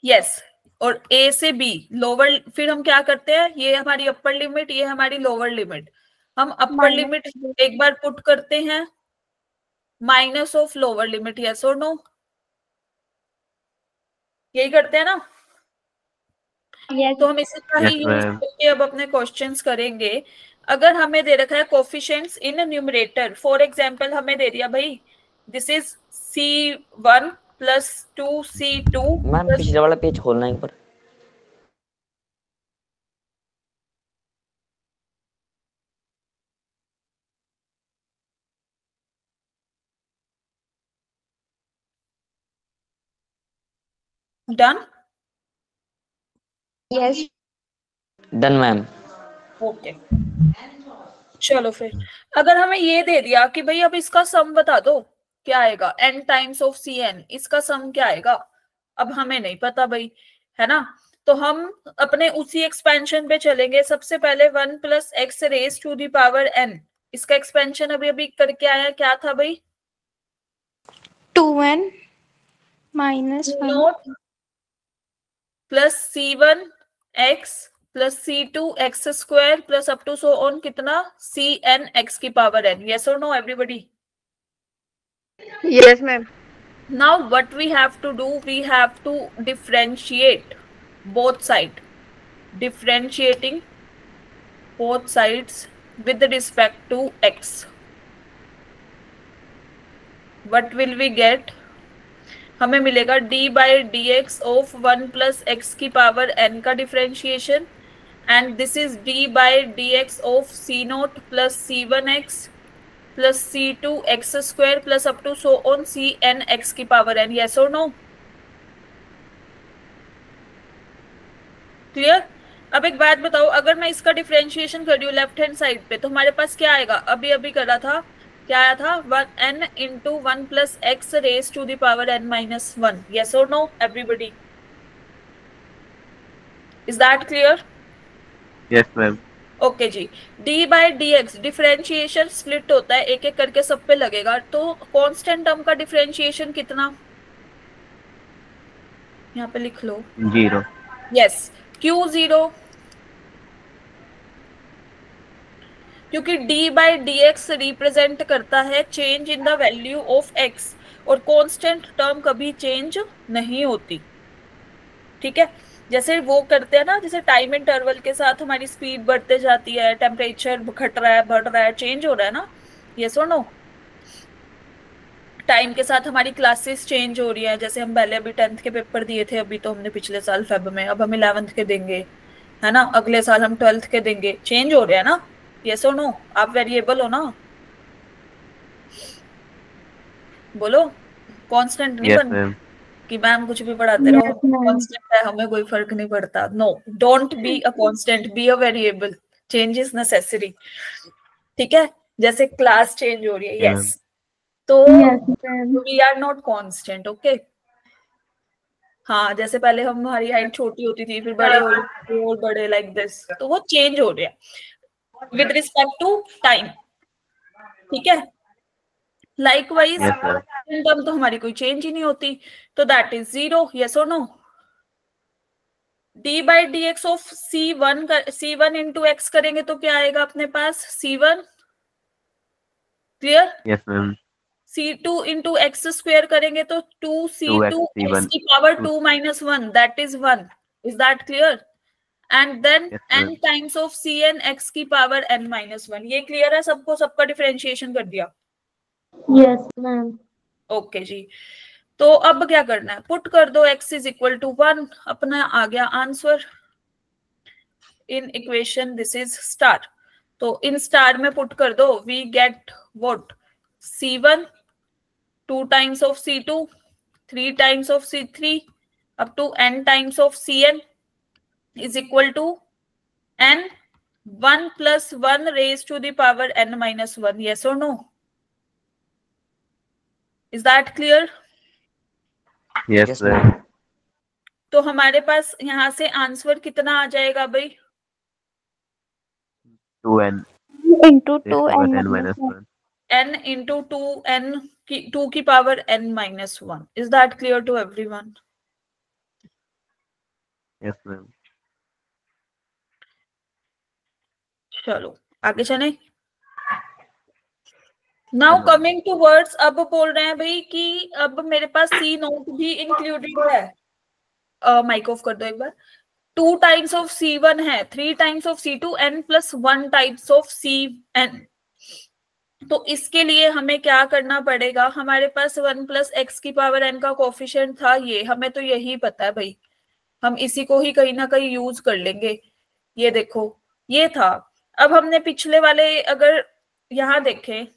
Yes. और a से b लोअर, फिर हम क्या करते हैं, ये हमारी अपर लिमिट, ये हमारी लोअर लिमिट। हम अपर लिमिट एक बार पुट करते हैं minus of lower limit, yes और नो? यही करते हैं ना? तो हम इसी का ही यूज करके अब अपने क्वेश्चंस करेंगे। अगर हमें दे रखा है coefficients in numerator, for example हमें दे दिया भाई this is C1 plus 2C2। Ma'am पिछले वाला पेज खोलना एक बार। Done? yes done ma'am. Okay चलो फिर, अगर हमें ये दे दिया कि भाई अब इसका सम बता दो, क्या आएगा? n टाइम्स ऑफ Cn, इसका सम क्या आएगा? अब हमें नहीं पता भाई, है ना? तो हम अपने उसी एक्सपेंशन पे चलेंगे। सबसे पहले 1 plus x raise to the power n, इसका एक्सपेंशन अभी अभी करके आया, क्या था भाई? 2n minus 1 naught plus C1 x plus C2 x square plus up to so on कितना? Cn x की पावर n। यस और no everybody? Yes, ma'am. Now what we have to do, we have to differentiate both sides. Differentiating both sides with respect to x. What will we get? हमें मिलेगा d by d x of 1 plus x की power n का differentiation, and this is d by d x of C naught plus C1 x plus C2 x square plus up to so on Cn x की power n। Yes और no? Clear? अब एक बात बताओ, अगर मैं इसका डिफरेंशिएशन कर रही हूँ लेफ्ट हैंड साइड पे, तो हमारे पास क्या आएगा? अभी अभी करा था, क्या आया था? 1n into 1 plus x raise to the power n minus 1। Yes और no everybody? Is that clear? Yes, ma'am. Okay जी। d by d x differentiation split होता है, एक एक करके सब पे लगेगा। तो कांस्टेंट टर्म का डिफरेंशिएशन कितना? यहाँ पे लिख लो 0. यस। क्यों 0? क्योंकि d by d x represent करता है change in the value of x, और कांस्टेंट टर्म कभी चेंज नहीं होती। ठीक है, जैसे वो करते हैं ना, जैसे टाइम इंटरवल के साथ हमारी स्पीड बढ़ते जाती है, टेम्परेचर घट रहा है, बढ़ रहा है, चेंज हो रहा है ना? यस और नो? टाइम के साथ हमारी क्लासेस चेंज हो रही है। जैसे हम पहले अभी 10th के पेपर दिए थे, अभी तो हमने पिछले साल फेब में, अब हम 11th के देंगे, है ना? अगले साल हम 12th के देंगे, चेंज हो रहा है ना? यस और नो? आप वेरिएबल हो ना? बोलो, कांस्टेंट नहीं Yes, बनना ma'am. कि मैम कुछ भी पढ़ाते रहो, कांस्टेंट है, हमें कोई फर्क नहीं पड़ता। No, don't be a constant, be a variable. Change is necessary. ठीक है, जैसे क्लास चेंज हो रही है। Yeah, यस, तो we are not constant. Okay, हाँ, जैसे पहले हमारी हाइट छोटी होती थी, फिर बड़े और बड़े, लाइक दिस, तो वो चेंज हो रहा है विद रिस्पेक्ट टू टाइम। ठीक है, लाइकवाइज Yes, sir. टर्म तो हमारी कोई चेंज ही नहीं होती, तो दैट इज 0। यस और no? d by d x of C1 into x करेंगे तो क्या आएगा अपने पास? C1। Clear? Yes, ma'am. C2 into x square करेंगे तो 2C2 2x एक्स की power 2 minus 1, that is 1। Is that clear? And then Yes, n ma'am. Times of cn x की पावर n-1। ये क्लियर है सबको? सबका डिफरेंशिएशन कर दिया? Yes, ma'am. ओके जी। तो अब क्या करना है? पुट कर दो x इज इक्वल टू 1, अपना आ गया answer in equation. This is star. तो इन स्टार में पुट कर दो, we get what? c1 2 times of c2 3 times of c3 up to n times of cn is equal to n 1 plus 1 raised to the power n minus 1. Yes or no? Is that clear? Yes, Yes, ma'am. ma'am. तो हमारे पास यहाँ से answer कितना आ जाएगा भाई? 2n into raised 2 to n n minus minus 1. 1. n into 2n की 2 की power n minus 1. Is that clear to everyone? Yes, ma'am. चलो आगे चले। नाउ कमिंग टू वर्ड्स, अब बोल रहे हैं भाई कि अब मेरे पास सी नोट भी इंक्लूडेड है। माइक ऑफ कर दो एक बार। 2 टाइम्स ऑफ c1 है, 3 times of c2 n plus 1 times of cn। तो इसके लिए हमें क्या करना पड़ेगा? हमारे पास 1 प्लस एक्स की पावर n का कोफिशिएंट था, ये हमें तो यही पता है भाई, हम इसी को ही कहीं ना कहीं यूज कर लेंगे। ये देखो ये था। अब हमने पिछले वाले अगर यहाँ देखें,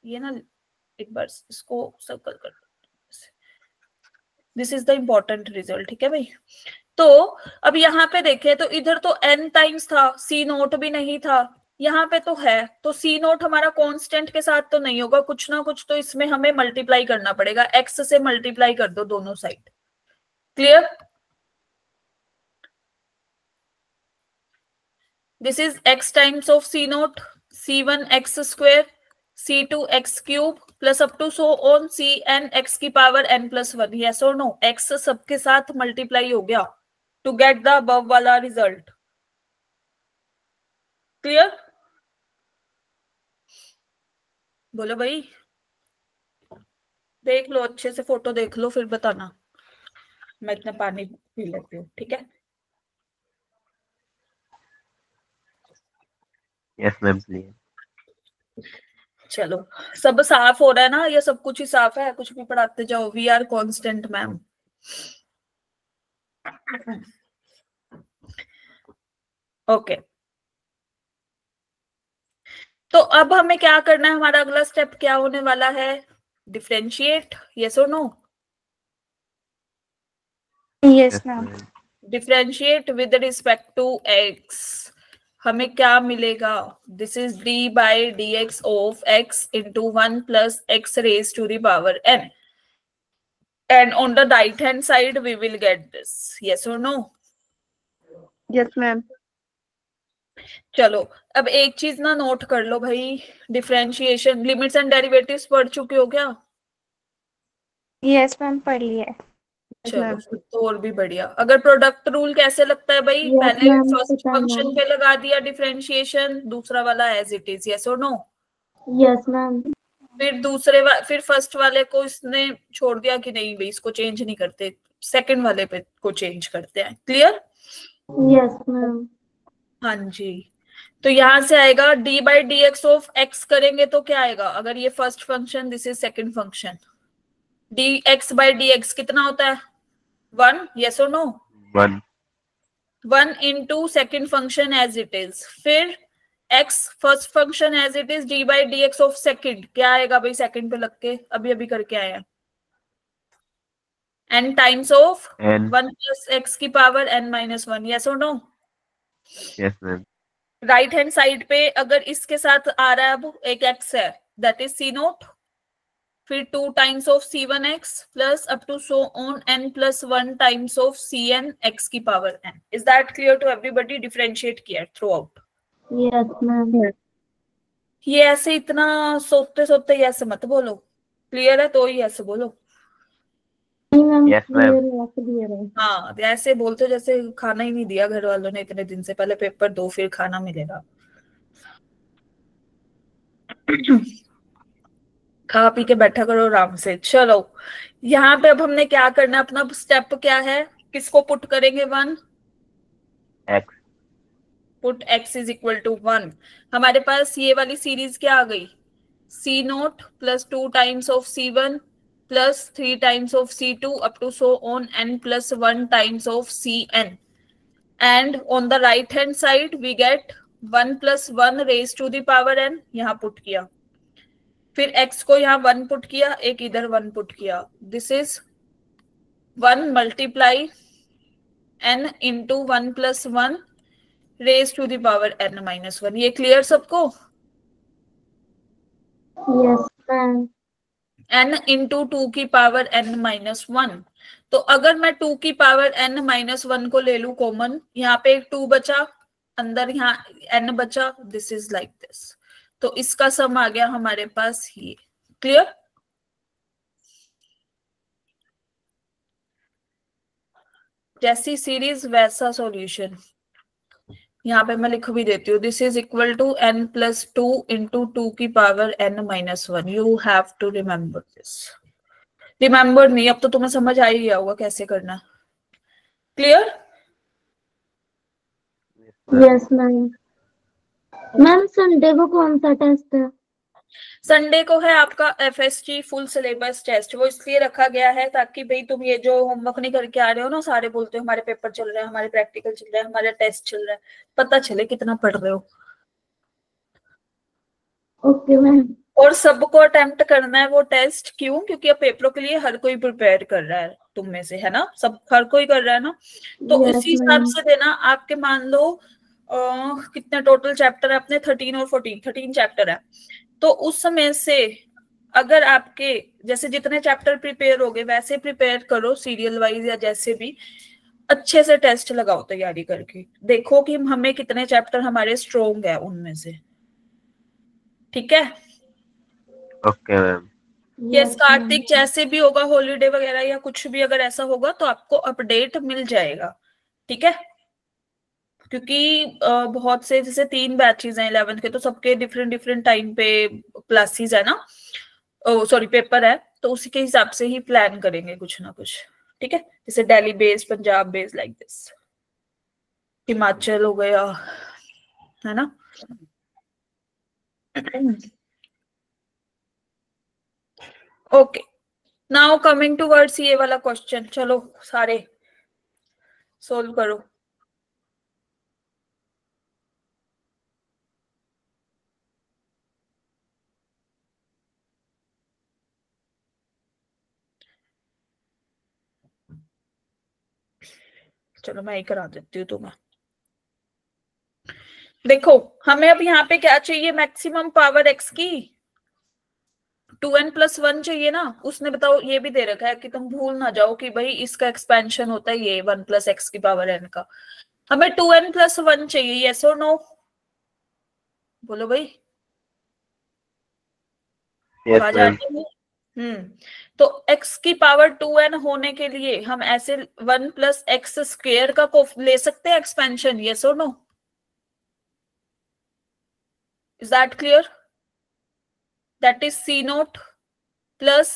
ये ना एक बार इसको सर्कल कर, this is the important result. ठीक है भाई। तो अब यहाँ पे देखें तो इधर तो n टाइम्स था, सी नोट भी नहीं था, यहाँ पे तो है। तो सी नोट हमारा कांस्टेंट के साथ तो नहीं होगा, कुछ ना कुछ तो इसमें हमें मल्टीप्लाई करना पड़ेगा। x से मल्टीप्लाई कर दो दोनों side. Clear? This is x times of C naught, c1 x square, c2 x cube plus up to so on cn x की पावर n प्लस 1। यस और नो? x सबके साथ मल्टीप्लाई हो गया टू गेट द अबव वाला result. Clear? बोलो भाई। देख लो अच्छे से, फोटो देख लो फिर बताना। मैं इतना पानी पी लेती हूँ। ठीक है? Yes, ma'am. Please. चलो सब साफ हो रहा है ना? ये सब कुछ ही साफ है, कुछ भी पढ़ाते जाओ। We are constant ma'am. Okay. तो अब हमें क्या करना है? हमारा अगला स्टेप क्या होने वाला है? डिफरेंशिएट। यस और no? Yes, Yes, ma'am. ma'am. Differentiate with respect to x। हमें क्या मिलेगा? This is d by d x of x into 1 plus x raise to the power n, and on the right hand side we will get this. Yes और no? Yes, ma'am. चलो अब एक चीज ना note कर लो भाई, differentiation limits and derivatives पढ़ चुके हो क्या? Yes, ma'am. पढ़ लिया है। चलो फिर तो और भी बढ़िया। अगर प्रोडक्ट रूल कैसे लगता है भाई? Yes, पहले ma'am, फर्स्ट पता है, फंक्शन ma'am. पे लगा दिया डिफरेंशिएशन, दूसरा वाला एज इट इज। यस और नो? Yes, ma'am. फिर फर्स्ट वाले को इसने छोड़ दिया कि नहीं भाई इसको चेंज नहीं करते, सेकंड वाले पे को चेंज करते हैं। क्लियर? Yes, ma'am. हाँ जी। तो यहाँ से आएगा d by d x of x करेंगे तो क्या आएगा? अगर ये first function, this is second function, dx by d x कितना होता है? 1। यस और no? 1. 1 into second function as it is, फिर x first function as it is, d by d x of second क्या आएगा भाई? सेकेंड पे लग के अभी अभी करके आए हैं, n times of N. 1 plus x की पावर n माइनस 1। यस और no? Yes, ma'am. Right hand side पे अगर इसके साथ आ रहा है अब एक x है, दैट इज सी नोट, फिर 2 times of c1x plus up to so on n plus 1 times of cn x की power n। Is that clear to everybody? Differentiate किया थ्रू आउट। Yes, ma'am. ये ऐसे इतना सोते सोते ऐसे मत बोलो, क्लियर है तो ही ऐसे बोलो। Yes, ma'am. हाँ ऐसे बोलते जैसे खाना ही नहीं दिया घर वालों ने इतने दिन से, पहले पेपर दो फिर खाना मिलेगा। खा पी के बैठा करो आराम से। चलो यहाँ पे अब हमने क्या करना है? अपना स्टेप क्या है? किसको पुट करेंगे? 1 x. Put x is equal to 1। हमारे पास ये वाली सीरीज क्या आ गई, c0 plus 2 times of c1 plus 3 times of c2 up to so on n plus 1 times of cn, and on the right hand side we get 1 plus 1 raise to the power n, यहाँ put किया, फिर x को यहाँ 1 put किया, एक इधर 1 put किया, this is 1 multiply n into 1 plus 1 raise to the power n minus 1। ये क्लियर सबको? Yes, ma'am. n इंटू 2 की पावर n माइनस 1। तो अगर मैं 2 की पावर n माइनस 1 को ले लू कॉमन, यहाँ पे एक 2 बचा, अंदर यहाँ n बचा, दिस इज लाइक दिस। तो इसका सम आ गया हमारे पास ये। क्लियर? जैसी सीरीज वैसा सॉल्यूशन। यहाँ पे मैं लिख भी देती हूँ, this is equal to n plus 2 into 2 की power n minus 1। You have to remember this. Remember नहीं, अब तो तुम्हें समझ आ ही गया होगा कैसे करना। Clear? Yes, ma'am. Ma'am Sunday को कौन सा टेस्ट है? संडे को है आपका FSG फुल सिलेबस टेस्ट। वो इसलिए रखा गया है ताकि भाई तुम ये जो होमवर्क नहीं करके आ रहे हो ना, सारे बोलते हो हमारे पेपर चल रहे हैं, हमारे प्रैक्टिकल चल रहे हैं, हमारे टेस्ट चल रहा है, पता चले कितना पढ़ रहे हो। Okay ma'am. और सबको अटेम्प्ट करना है वो टेस्ट। क्यों? क्योंकि अब पेपरों के लिए हर कोई प्रिपेयर कर रहा है, तुम में से, है ना? सब हर कोई कर रहा है ना, तो Yes, उसी हिसाब ma'am. से देना। आपके मान लो कितने टोटल चैप्टर है अपने, 13 और 14, 13 चैप्टर है। तो उस समय से अगर आपके जैसे जितने चैप्टर प्रिपेयर हो गए वैसे प्रिपेयर करो सीरियल वाइज, या जैसे भी अच्छे से टेस्ट लगाओ तैयारी करके। देखो कि हमें कितने चैप्टर हमारे स्ट्रोंग है उनमें से। ठीक है? Okay ma'am. यस कार्तिक, जैसे भी होगा हॉलीडे वगैरह या कुछ भी अगर ऐसा होगा तो आपको अपडेट मिल जाएगा। ठीक है? क्योंकि बहुत से जैसे 3 बैचेस हैं 11th के, तो सबके डिफरेंट डिफरेंट टाइम पे क्लासेस है ना, सॉरी पेपर है, तो उसी के हिसाब से ही प्लान करेंगे कुछ ना कुछ। ठीक है? जैसे Delhi based, Punjab based, like this, Himachal हो गया, है ना? ओके, नाउ कमिंग टूवर्ड्स ये वाला क्वेश्चन। चलो सारे सोल्व करो। चलो मैं ही करा देती हूँ तुम्हें। देखो हमें अब यहाँ पे क्या चाहिए, मैक्सिमम पावर x की 2n प्लस 1 चाहिए ना। उसने बताओ ये भी दे रखा है कि तुम भूल ना जाओ कि भाई इसका एक्सपेंशन होता है ये 1 प्लस x की पावर n का। हमें 2n प्लस 1 चाहिए, यस और नो? बोलो भाई। यस आवाज आ मैम। रही है? तो x की पावर 2n होने के लिए हम ऐसे 1 प्लस एक्स स्क्वेयर का ले सकते हैं एक्सपेंशन, यस और no? Is that clear? That is c0 plus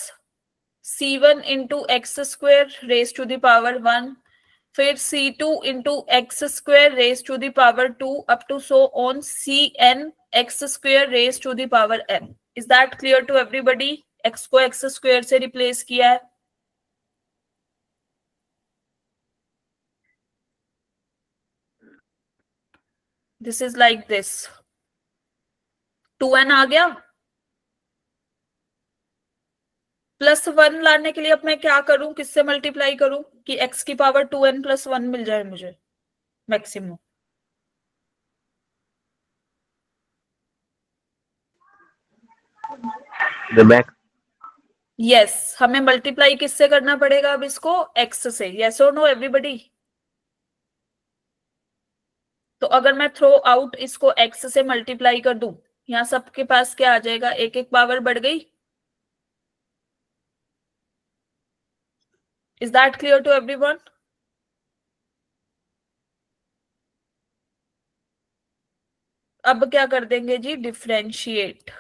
c1 into x square raise to the power 1, फिर c2 into x square raise to the power 2 up to so on cn x square raise to the power n। Is that clear to everybody? x को x square से replace किया है। This is like this, 2n आ गया। Plus 1 लाने के लिए अब मैं क्या करूं, किससे मल्टीप्लाई करूं कि x की पावर 2n प्लस 1 मिल जाए मुझे मैक्सिमम? The max. यस, हमें मल्टीप्लाई किससे करना पड़ेगा अब इसको, x से। यस और नो एवरीबॉडी? तो अगर मैं थ्रो आउट इसको x से मल्टीप्लाई कर दूं, यहाँ सबके पास क्या आ जाएगा, एक एक पावर बढ़ गई। Is that clear to everyone? अब क्या कर देंगे जी, डिफरेंशिएट।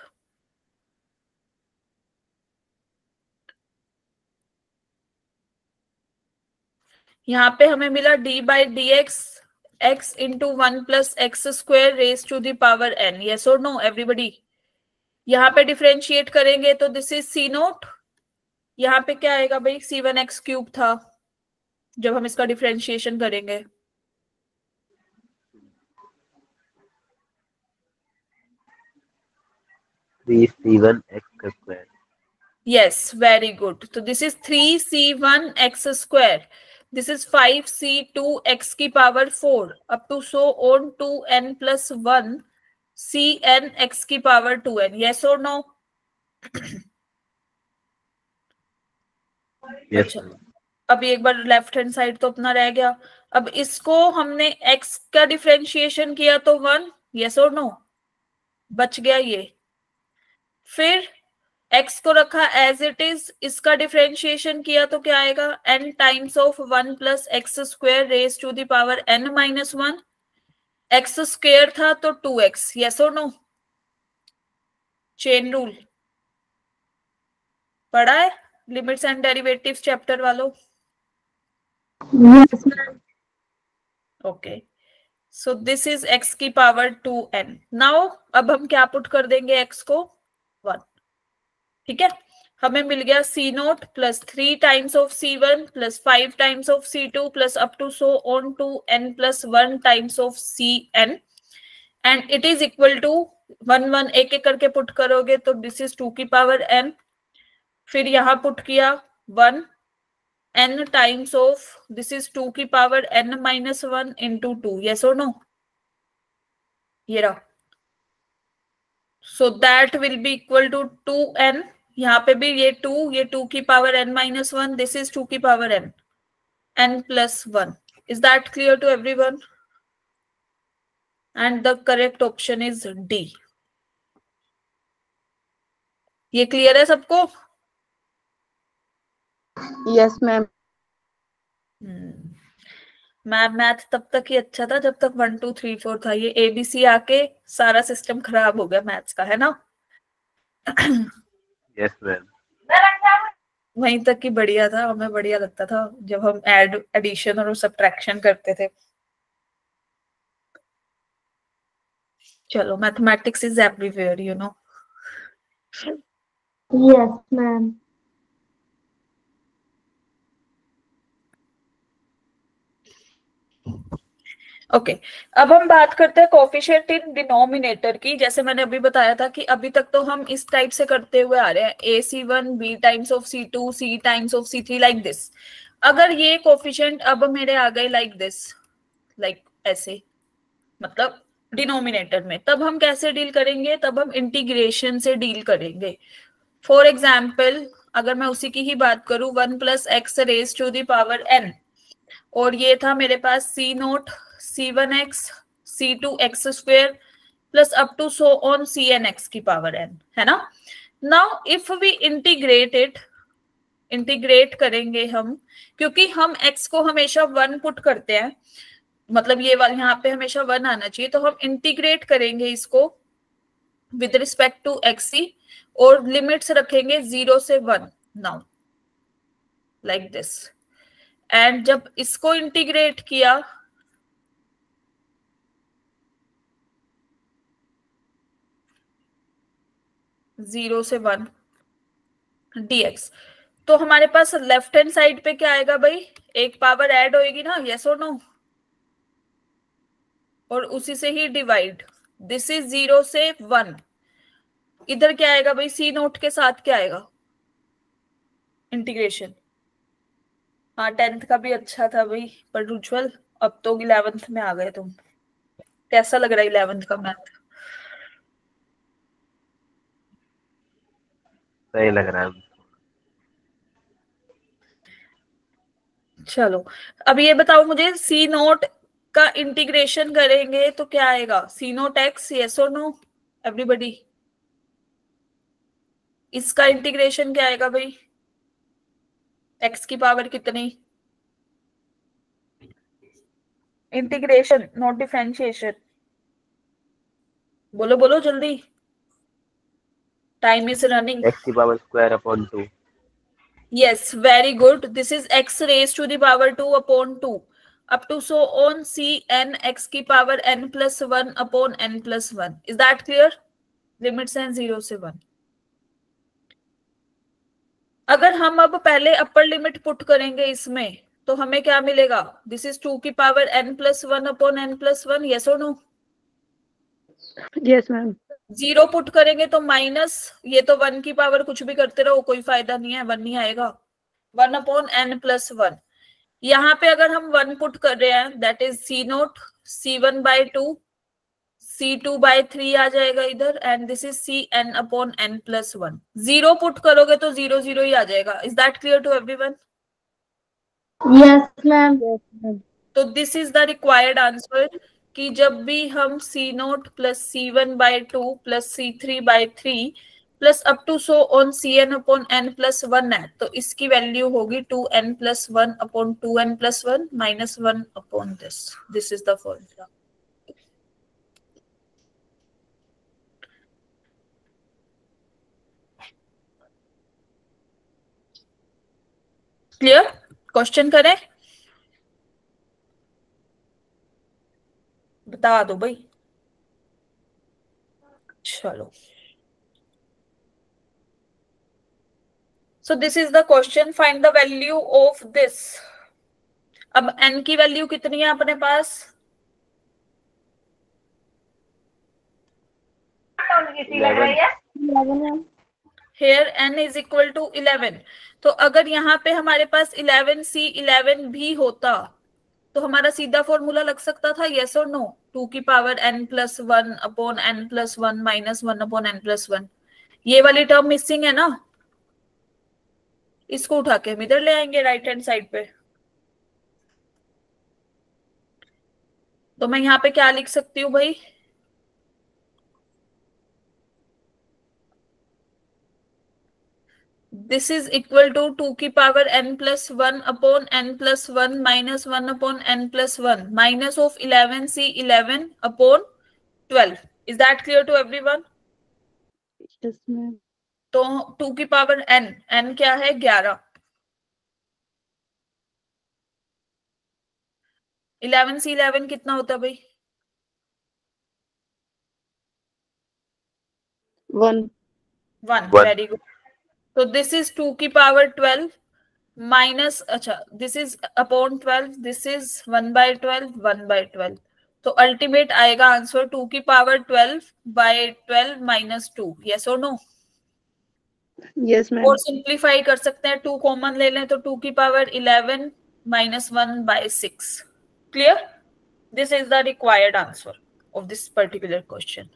यहाँ पे हमें मिला d by d x x into 1 plus x square raised to the power n. Yes or no everybody? यहाँ पे डिफरेंशिएट करेंगे तो दिस इज सी नोट, यहाँ पे क्या आएगा भाई, c1x क्यूब था जब हम इसका डिफरेंशिएशन करेंगे। C1x square. Yes, very good. So this is 3c1x square. This is 5c2x की power 4 up to so on to n plus 1 cn x की power 2n. Yes or no? Yes. अच्छा, अभी एक बार लेफ्ट हैंड साइड तो अपना रह गया। अब इसको हमने x का डिफरेंशिएशन किया तो 1, yes और no? बच गया ये। फिर x को रखा एज इट इज, इसका डिफरेंशिएशन किया तो क्या आएगा, n times of 1 plus x square raise to the power n minus 1। x square था तो 2x, यस और नो? चेन रूल पढ़ा है लिमिट्स एंड डेरिवेटिव्स चैप्टर वालों? Yes, ma'am. Okay, so this is x की पावर 2n। नाउ अब हम क्या पुट कर देंगे, x को 1, ठीक है। हमें मिल गया c naught plus 3 times of c1 plus 5 times of c2 plus up to so on to n plus 1 times of cn and it is equal to 1 1 एक एक करके पुट करोगे तो दिस इज 2 की पावर n। फिर यहां put किया 1 n times of this is 2 की power n minus 1 into 2, yes और नो? ये रहा, so that will be equal to 2n। यहाँ पे भी ये 2 की power n minus 1, this is 2 की power n plus 1। Is that clear to everyone? And the correct option is D. ये क्लियर है सबको? Yes ma'am. मैथ तब तक ही अच्छा था जब तक 1 2 3 4 था, ये ABC आके सारा सिस्टम खराब हो गया मैथ्स का, है ना? Yes, ma'am. वहीं तक ही बढ़िया था, हमें बढ़िया लगता था जब हम एडिशन और सब्ट्रैक्शन करते थे। चलो, mathematics is everywhere, you know. Yes, ma'am. Okay, अब हम बात करते हैं कोफिशिएंट इन डिनोमिनेटर की। जैसे मैंने अभी बताया था कि अभी तक तो हम इस टाइप से करते हुए आ रहे हैं, AC1 B times of C2 C times of C3 like this. अगर ये कोफिशिएंट अब मेरे आ गए लाइक दिस, लाइक ऐसे, मतलब डिनोमिनेटर में, तब हम कैसे डील करेंगे? तब हम इंटीग्रेशन से डील करेंगे। फॉर एग्जाम्पल, अगर मैं उसी की ही बात करूं, 1 plus x raise to the power n, और ये था मेरे पास c naught c1x c2x square plus up to so on cnx की पावर n, है ना? Now if we integrate it, integrate करेंगे हम, क्योंकि हम x को हमेशा 1 पुट करते हैं, मतलब ये वाला यहाँ पे हमेशा 1 आना चाहिए, तो हम इंटीग्रेट करेंगे इसको विद रिस्पेक्ट टू xc और लिमिट्स रखेंगे 0 से 1 नाउ लाइक दिस। एंड जब इसको इंटीग्रेट किया, जीरो से 1 dx, तो हमारे पास लेफ्ट हैंड साइड पे क्या आएगा भाई, एक पावर ऐड होएगी ना, यस और नो? और उसी से ही डिवाइड, दिस इज 0 से 1। इधर क्या आएगा भाई, सी नोट के साथ क्या आएगा, इंटीग्रेशन। हाँ, 10th का भी अच्छा था भाई, पर रुचुअल अब तो 11th में आ गए तुम। कैसा लग रहा है 11th का मैथ? सही लग रहा है। चलो, अब ये बताओ मुझे, सी नोट का इंटीग्रेशन करेंगे तो क्या आएगा, सी नोट एक्स, यस और नो एवरीबॉडी? इसका इंटीग्रेशन क्या आएगा भाई, एक्स की पावर कितनी? इंटीग्रेशन नॉट डिफरेंशिएशन, बोलो बोलो जल्दी, टाइम इज रनिंग। X की power square upon 2। Yes, very good. This is x raised to the power 2 upon 2. up to so on Cn x की power n plus 1 upon n plus 1. Is that clear? Limits हैं 0 से 1. अगर हम अब पहले upper limit put करेंगे इसमें तो हमें क्या मिलेगा? दिस इज 2 की power n plus 1 upon n plus 1. yes or no? Yes ma'am. 0 put करेंगे तो माइनस, ये तो 1 की पावर कुछ भी करते रहो, कोई फायदा नहीं है, 1 नहीं आएगा. 1 upon n plus 1. यहाँ पे अगर हम 1 पुट कर रहे हैं, that is C0 C1 by 2 C2 by 3 आ जाएगा इधर, and this is Cn upon n plus 1. 0 put करोगे तो 0 0 ही आ जाएगा. Is that clear to everyone? Yes ma'am. तो this is the required answer कि जब भी हम C0 plus C1 by 2 plus C3 by 3 plus up to so on Cn upon n plus 1 है, तो इसकी वैल्यू होगी 2n plus 1 upon 2n plus 1 minus 1 upon this. This is the formula. Clear? Question करें? बता दो भाई. चलो. So this is the question. Find the value of this. अब n की वैल्यू कितनी है अपने पास? 11. Here n is equal to 11. तो अगर यहाँ पे हमारे पास 11C11 भी होता तो हमारा सीधा फॉर्मूला लग सकता था. yes or no? 2 की power n plus 1 upon n plus 1 minus 1 upon n plus 1. ये वाली टर्म मिसिंग है ना, इसको उठा के हम इधर ले आएंगे राइट हैंड साइड पे. तो मैं यहाँ पे क्या लिख सकती हूँ भाई? This is equal to 2 की power n plus 1 upon n plus 1 minus 1 upon n plus 1 minus of 11C11 upon 12. Is that clear to everyone? Yes ma'am. तो 2 की पावर n क्या है? 11. 11C11 कितना होता है भाई? 1. 1. Very good. तो दिस इज 2 की पावर 12 माइनस, अच्छा this is upon 12, this is 1 by 12 1 by 12. तो अल्टीमेट आएगा आंसर 2 की power 12 by 12 minus 2. yes or no? Yes ma'am. और सिंप्लीफाई कर सकते हैं, 2 कॉमन ले लें तो 2 की power 11 minus 1 by 6. Clear? This is the required answer of this particular question.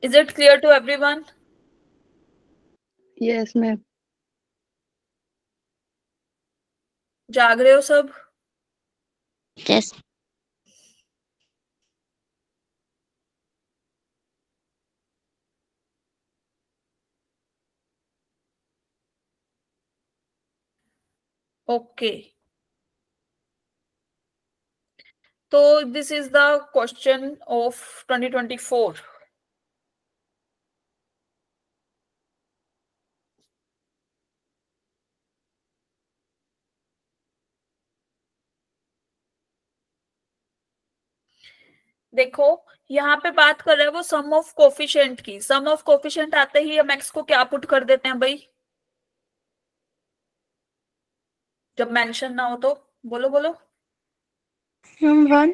Is it clear to everyone? Yes ma'am. जाग रहे हो सब? Yes. Okay. So this is the question of 2024. देखो यहाँ पे बात कर रहे हैं वो सम ऑफ कोफिशिएंट की. सम ऑफ कोफिशिएंट आते ही हम एक्स को क्या पुट कर देते हैं भाई? जब मेंशन ना हो तो बोलो बोलो. 1.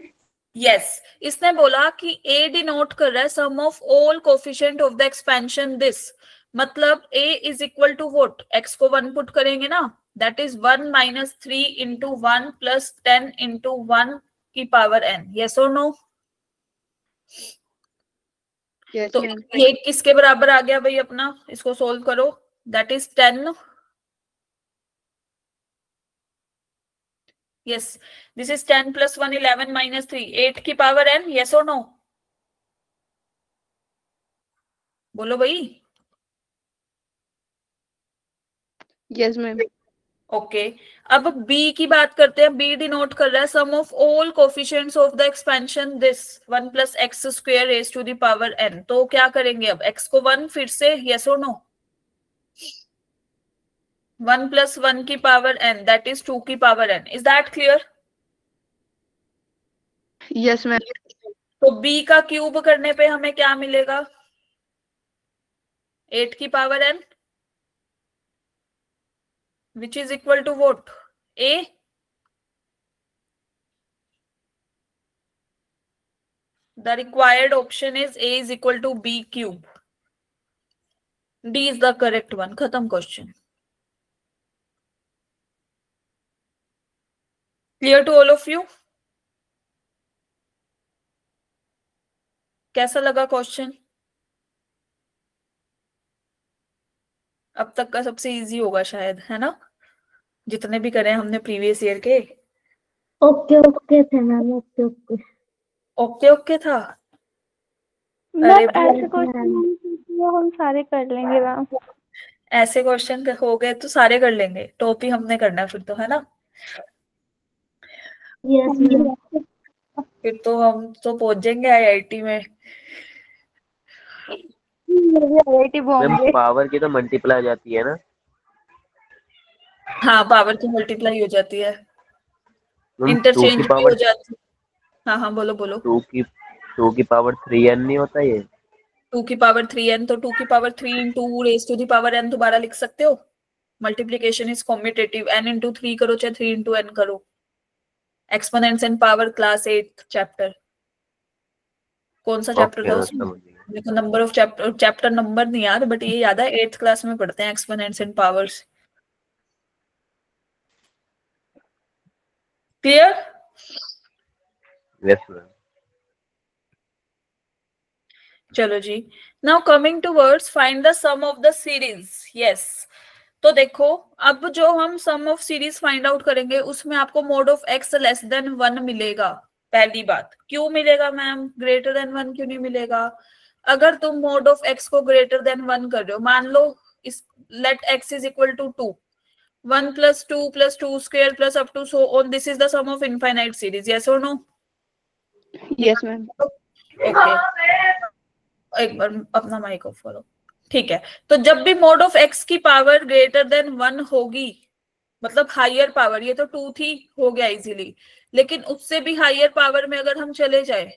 यस, इसने बोला कि ए डिनोट कर रहा है sum of all coefficient of the expansion this. मतलब A is equal to what? X को 1 पुट करेंगे ना, that is 1 minus 3 into 1 plus 10 into 1 की power n. yes or no? Yes तो मैम. ये किसके बराबर आ गया भाई अपना? इसको सोल्व करो, that is 10. Yes, this is 10 plus 1 11 minus 3 8 की power n. yes or no? बोलो भाई. Yes ma'am. ओके. अब b की बात करते हैं. b डिनोट कर रहा है sum of all coefficients of the expansion this 1 plus x square raised to the power n. तो क्या करेंगे अब? x को 1 फिर से. yes or no? 1 plus 1 की पावर n, that is 2 की power n. Is that clear? Yes, ma'am. तो b का क्यूब करने पे हमें क्या मिलेगा? 8 की power n, which is equal to what? a. The required option is a is equal to b cube. D is the correct one. खत्म question. Clear to all of you? कैसा लगा क्वेश्चन? अब तक का सबसे इजी होगा शायद, है ना? जितने भी करे हमने प्रीवियस ईयर के. ओके ओके थे ma'am, okay okay. Okay okay था. मैम अरे ऐसे क्वेश्चन हम सारे कर लेंगे मैम. ऐसे क्वेश्चन हो गए तो सारे कर लेंगे. टॉप ही हमने करना है फिर तो, है ना? Yes ma'am. फिर तो हम तो पहुंच जाएंगे आईआईटी में. IIT ma'am Bombay. पावर की तो मल्टीप्लाई आ जाती है ना? हाँ, पावर की मल्टीप्लाई हो जाती है, मैम 2 इंटरचेंज की भी हो पावर जाती है. हाँ हाँ, बोलो बोलो. 2 की पावर 3n नहीं होता ये? 2 की पावर 3n, तो 2 की power 3 into raise to the power n दोबारा लिख सकते हो. Multiplication is commutative. n into 3 करो चाहे 3 इंटू n करो. Exponents and power, class 8 chapter. कौन सा चैप्टर था उसमें? मेरे को नंबर ऑफ चैप्टर नंबर नहीं याद, बट ये याद है 8th क्लास में पढ़ते हैं exponents and powers. Clear? Yes ma'am. चलो जी. Now coming towards, find the sum of the series. Yes. तो देखो, अब जो हम sum of series find out करेंगे उसमें आपको mod of x less than 1 मिलेगा. पहली बात, क्यों मिलेगा मैम? ग्रेटर देन 1 क्यों नहीं मिलेगा? अगर तुम मोड ऑफ एक्स को ग्रेटर देन 1 कर रहे हो, मान लो इस let x is equal to 2, 1 plus 2 plus 2 square plus up to so on, this is the sum of infinite series. Yes or no? Yes, ma'am. Okay. एक बार अपना mic off करो. ठीक है. तो जब भी मोड ऑफ एक्स की power greater than 1 होगी, मतलब हायर पावर, ये तो 2 थी, हो गया इजीली, लेकिन उससे भी हायर पावर में अगर हम चले जाए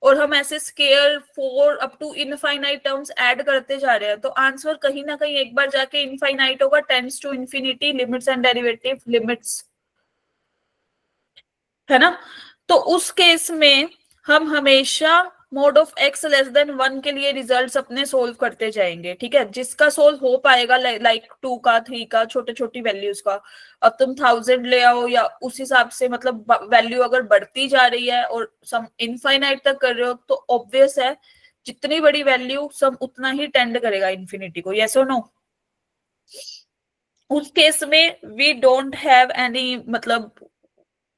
और हम ऐसे square 4 up to infinite terms add करते जा रहे हैं, तो आंसर कहीं ना कहीं एक बार जाके इनफाइनाइट होगा. Tends to infinity, limits and derivative limits, है ना? तो उस केस में हम हमेशा mod of x less than 1 के लिए रिजल्ट्स अपने सोल्व करते जाएंगे. ठीक है? जिसका सोल्व हो पाएगा, लाइक 2 का, 3 का, छोटे छोटी वैल्यूज का. अब तुम 1000 ले आओ या उस हिसाब से, मतलब वैल्यू अगर बढ़ती जा रही है और सम इनफाइनाइट तक कर रहे हो, तो ऑब्वियस है जितनी बड़ी वैल्यू सम उतना ही टेंड करेगा इन्फिनिटी को. यस और नो? उस केस में वी डोंट हैव एनी, मतलब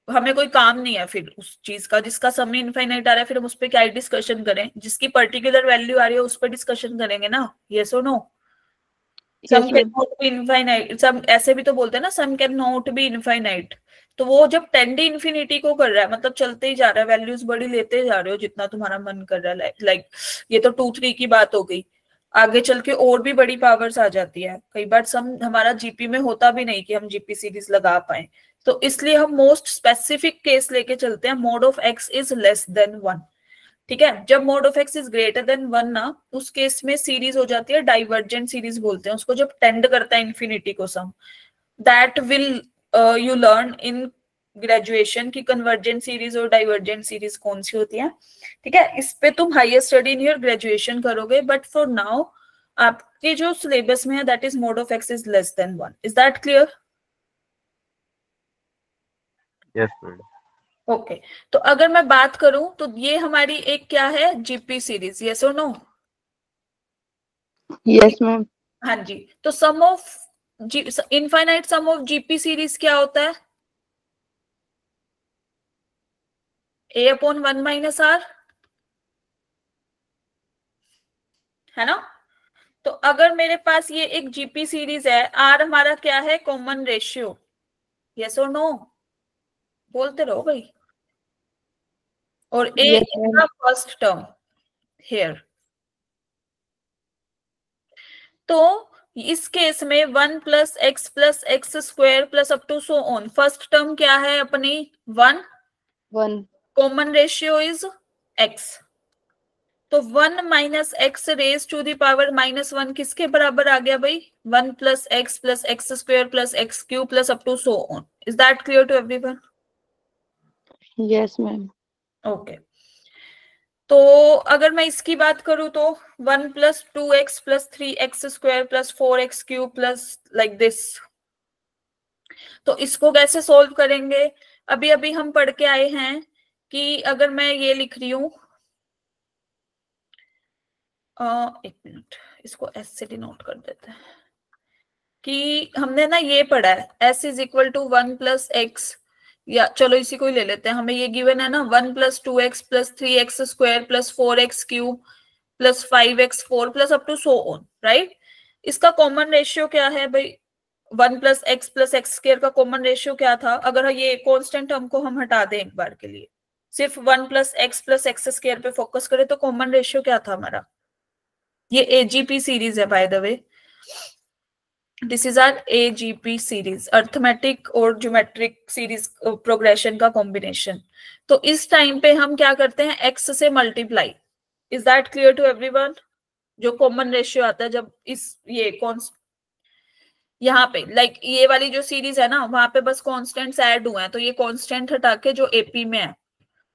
हमें कोई काम नहीं है फिर उस चीज का जिसका सम इनफाइनाइट आ रहा है. फिर हम उस पर क्या डिस्कशन करें? जिसकी पर्टिकुलर वैल्यू आ रही है उस पर डिस्कशन करेंगे ना. यस और no? Sum can not be infinite. Sum ऐसे भी तो बोलते हैं ना, sum can not be infinite. तो वो जब टेंड इन्फिनिटी को कर रहा है, मतलब चलते ही जा रहा है, वैल्यूज बड़ी लेते जा रहे हो जितना तुम्हारा मन कर रहा है. लाइक ये तो 2 3 की बात हो गई. आगे चल के और भी बड़ी पावर्स आ जाती है. कई बार सम हमारा जीपी में होता भी नहीं कि हम जीपी सीरीज लगा पाए. तो इसलिए हम मोस्ट स्पेसिफिक केस लेके चलते हैं, mode of x is less than 1. ठीक है? जब mode of x is greater than 1 ना, उस केस में सीरीज हो जाती है डाइवर्जेंट सीरीज बोलते हैं उसको, जब टेंड करता है इन्फिनिटी को sum. That will you learn in graduation की कन्वर्जेंट सीरीज और डाइवर्जेंट सीरीज कौन सी होती है. ठीक है? इस पे तुम higher study in your graduation करोगे, बट फॉर नाउ आपके जो सिलेबस में है that is mod of x is less than 1. Is that clear? Yes ma'am. Okay. तो अगर मैं बात करूं तो ये हमारी एक क्या है, जीपी सीरीज. यस और नो? Yes, ma'am. हाँ जी. तो sum of infinite sum of GP series क्या होता है? a अपॉन 1 माइनस आर, है ना? तो अगर मेरे पास ये एक जीपी सीरीज है, आर हमारा क्या है, कॉमन रेशियो. यस और नो? बोलते रहो भाई. और a Yes, is ma'am. the first term here. तो इस केस में 1 plus x square plus up to so on, first term क्या है अपनी 1, 1 कॉमन रेशियो इज x, तो 1 minus x raise to the power -1 किसके बराबर आ गया भाई, 1 plus x square plus x cube plus up to so on. Is that clear to everyone? yes ma'am okay, तो अगर मैं इसकी बात करूं तो 1 plus 2x plus 3x square plus 4x cube plus like this, तो इसको कैसे सोल्व करेंगे? अभी अभी हम पढ़ के आए हैं कि अगर मैं ये लिख रही हूं, एक मिनट, इसको एस से डिनोट कर देते हैं, कि हमने ना ये पढ़ा है s is equal to 1 plus x, या चलो इसी को ही ले लेते हैं, हमें ये गिवन है ना 1 plus 2x plus 3x square plus 4x cube plus 5x 4 plus up to so on, right? इसका कॉमन रेशियो क्या है भाई? 1 प्लस एक्स स्क्वायर का कॉमन रेशियो क्या था? अगर ये कांस्टेंट टर्म को हम हटा दें एक बार के लिए, सिर्फ 1 प्लस एक्स स्क्वायर पे फोकस करें, तो कॉमन रेशियो क्या था हमारा? ये एजीपी सीरीज है by the way, this is our AGP series, arithmetic और ज्योमेट्रिक सीरीज प्रोग्रेशन का कॉम्बिनेशन। तो इस टाइम पे हम क्या करते हैं, एक्स से multiply. Is that clear to everyone? जो कॉमन रेशियो आता है जब इस ये यहाँ पे लाइक ये वाली जो सीरीज है ना, वहां पे बस कॉन्स्टेंट्स ऐड हुए हैं, तो ये कॉन्स्टेंट हटा के जो एपी में है,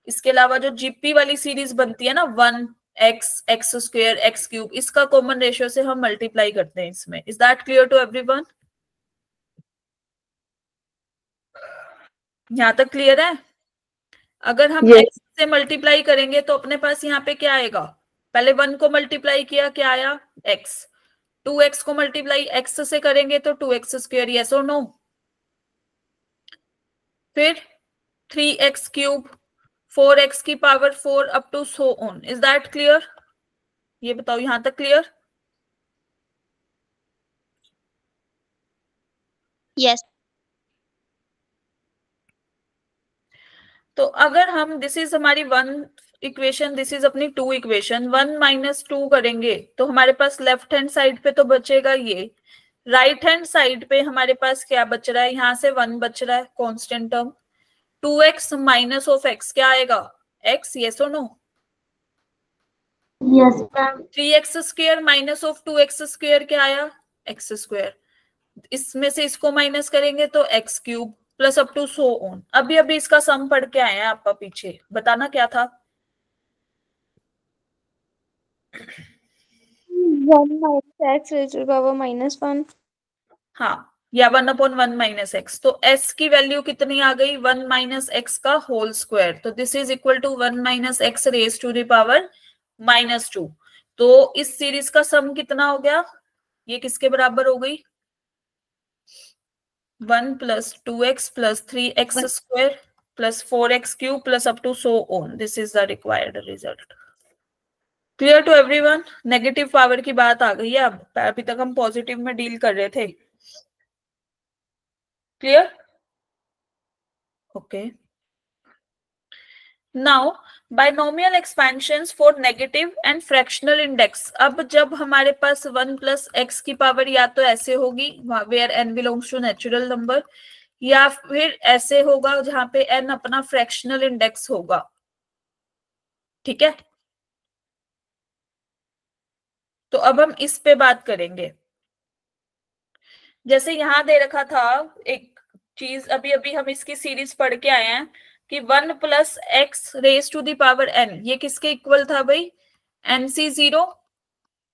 इसके अलावा जो जीपी वाली सीरीज बनती है ना 1 एक्स स्क्वायर एक्स क्यूब, इसका कॉमन रेशियो से हम मल्टीप्लाई करते हैं इसमें। Is that clear to everyone? यहां तक क्लियर है? अगर हम Yes. x से मल्टीप्लाई करेंगे तो अपने पास यहाँ पे क्या आएगा? पहले 1 को मल्टीप्लाई किया, क्या आया? x। 2x को मल्टीप्लाई x से करेंगे तो 2x स्क्वायर, यस और नो? फिर 3x क्यूब, 4x की power 4 up to so on. Is that clear? ये बताओ, यहां तक क्लियर? yes, तो अगर हम, दिस इज हमारी 1 इक्वेशन, दिस इज अपनी 2 इक्वेशन, 1 माइनस 2 करेंगे तो हमारे पास लेफ्ट हैंड साइड पे तो बचेगा ये, राइट हैंड साइड पे हमारे पास क्या बच रहा है? यहाँ से 1 बच रहा है constant term, 2x minus of x क्या आएगा? x, यस और no? yes ma'am 3x square minus of 2x square क्या आया? x square. इसमें से इसको माइनस करेंगे तो x cube plus up to so on. अभी अभी इसका सम पढ़ के आए हैं आपका, पीछे बताना क्या था? 1 minus x raised to the power -1. हाँ, या 1/1 माइनस एक्स, तो s की वैल्यू कितनी आ गई? 1 माइनस एक्स का होल स्क्वायर, तो this is equal to 1 minus x raise to the power -2। तो इस सीरीज का सम कितना हो गया? ये किसके बराबर हो गई? 1 plus 2x plus 3x square plus 4x cube plus up to so on. This is the required result. Clear to everyone? Negative power की बात आ गई है अब, अभी तक हम पॉजिटिव में डील कर रहे थे। Clear? Okay, now binomial expansions for negative and fractional index. अब जब हमारे पास 1 प्लस एक्स की पावर या तो ऐसे होगी where n belongs to natural number, या फिर ऐसे होगा जहां पे n अपना फ्रैक्शनल इंडेक्स होगा। ठीक है, तो अब हम इस पे बात करेंगे। जैसे यहां दे रखा था एक चीज, अभी अभी हम इसकी सीरीज पढ़ के आए हैं कि 1 plus x raise to the power n, ये किसके इक्वल था भाई? nc0,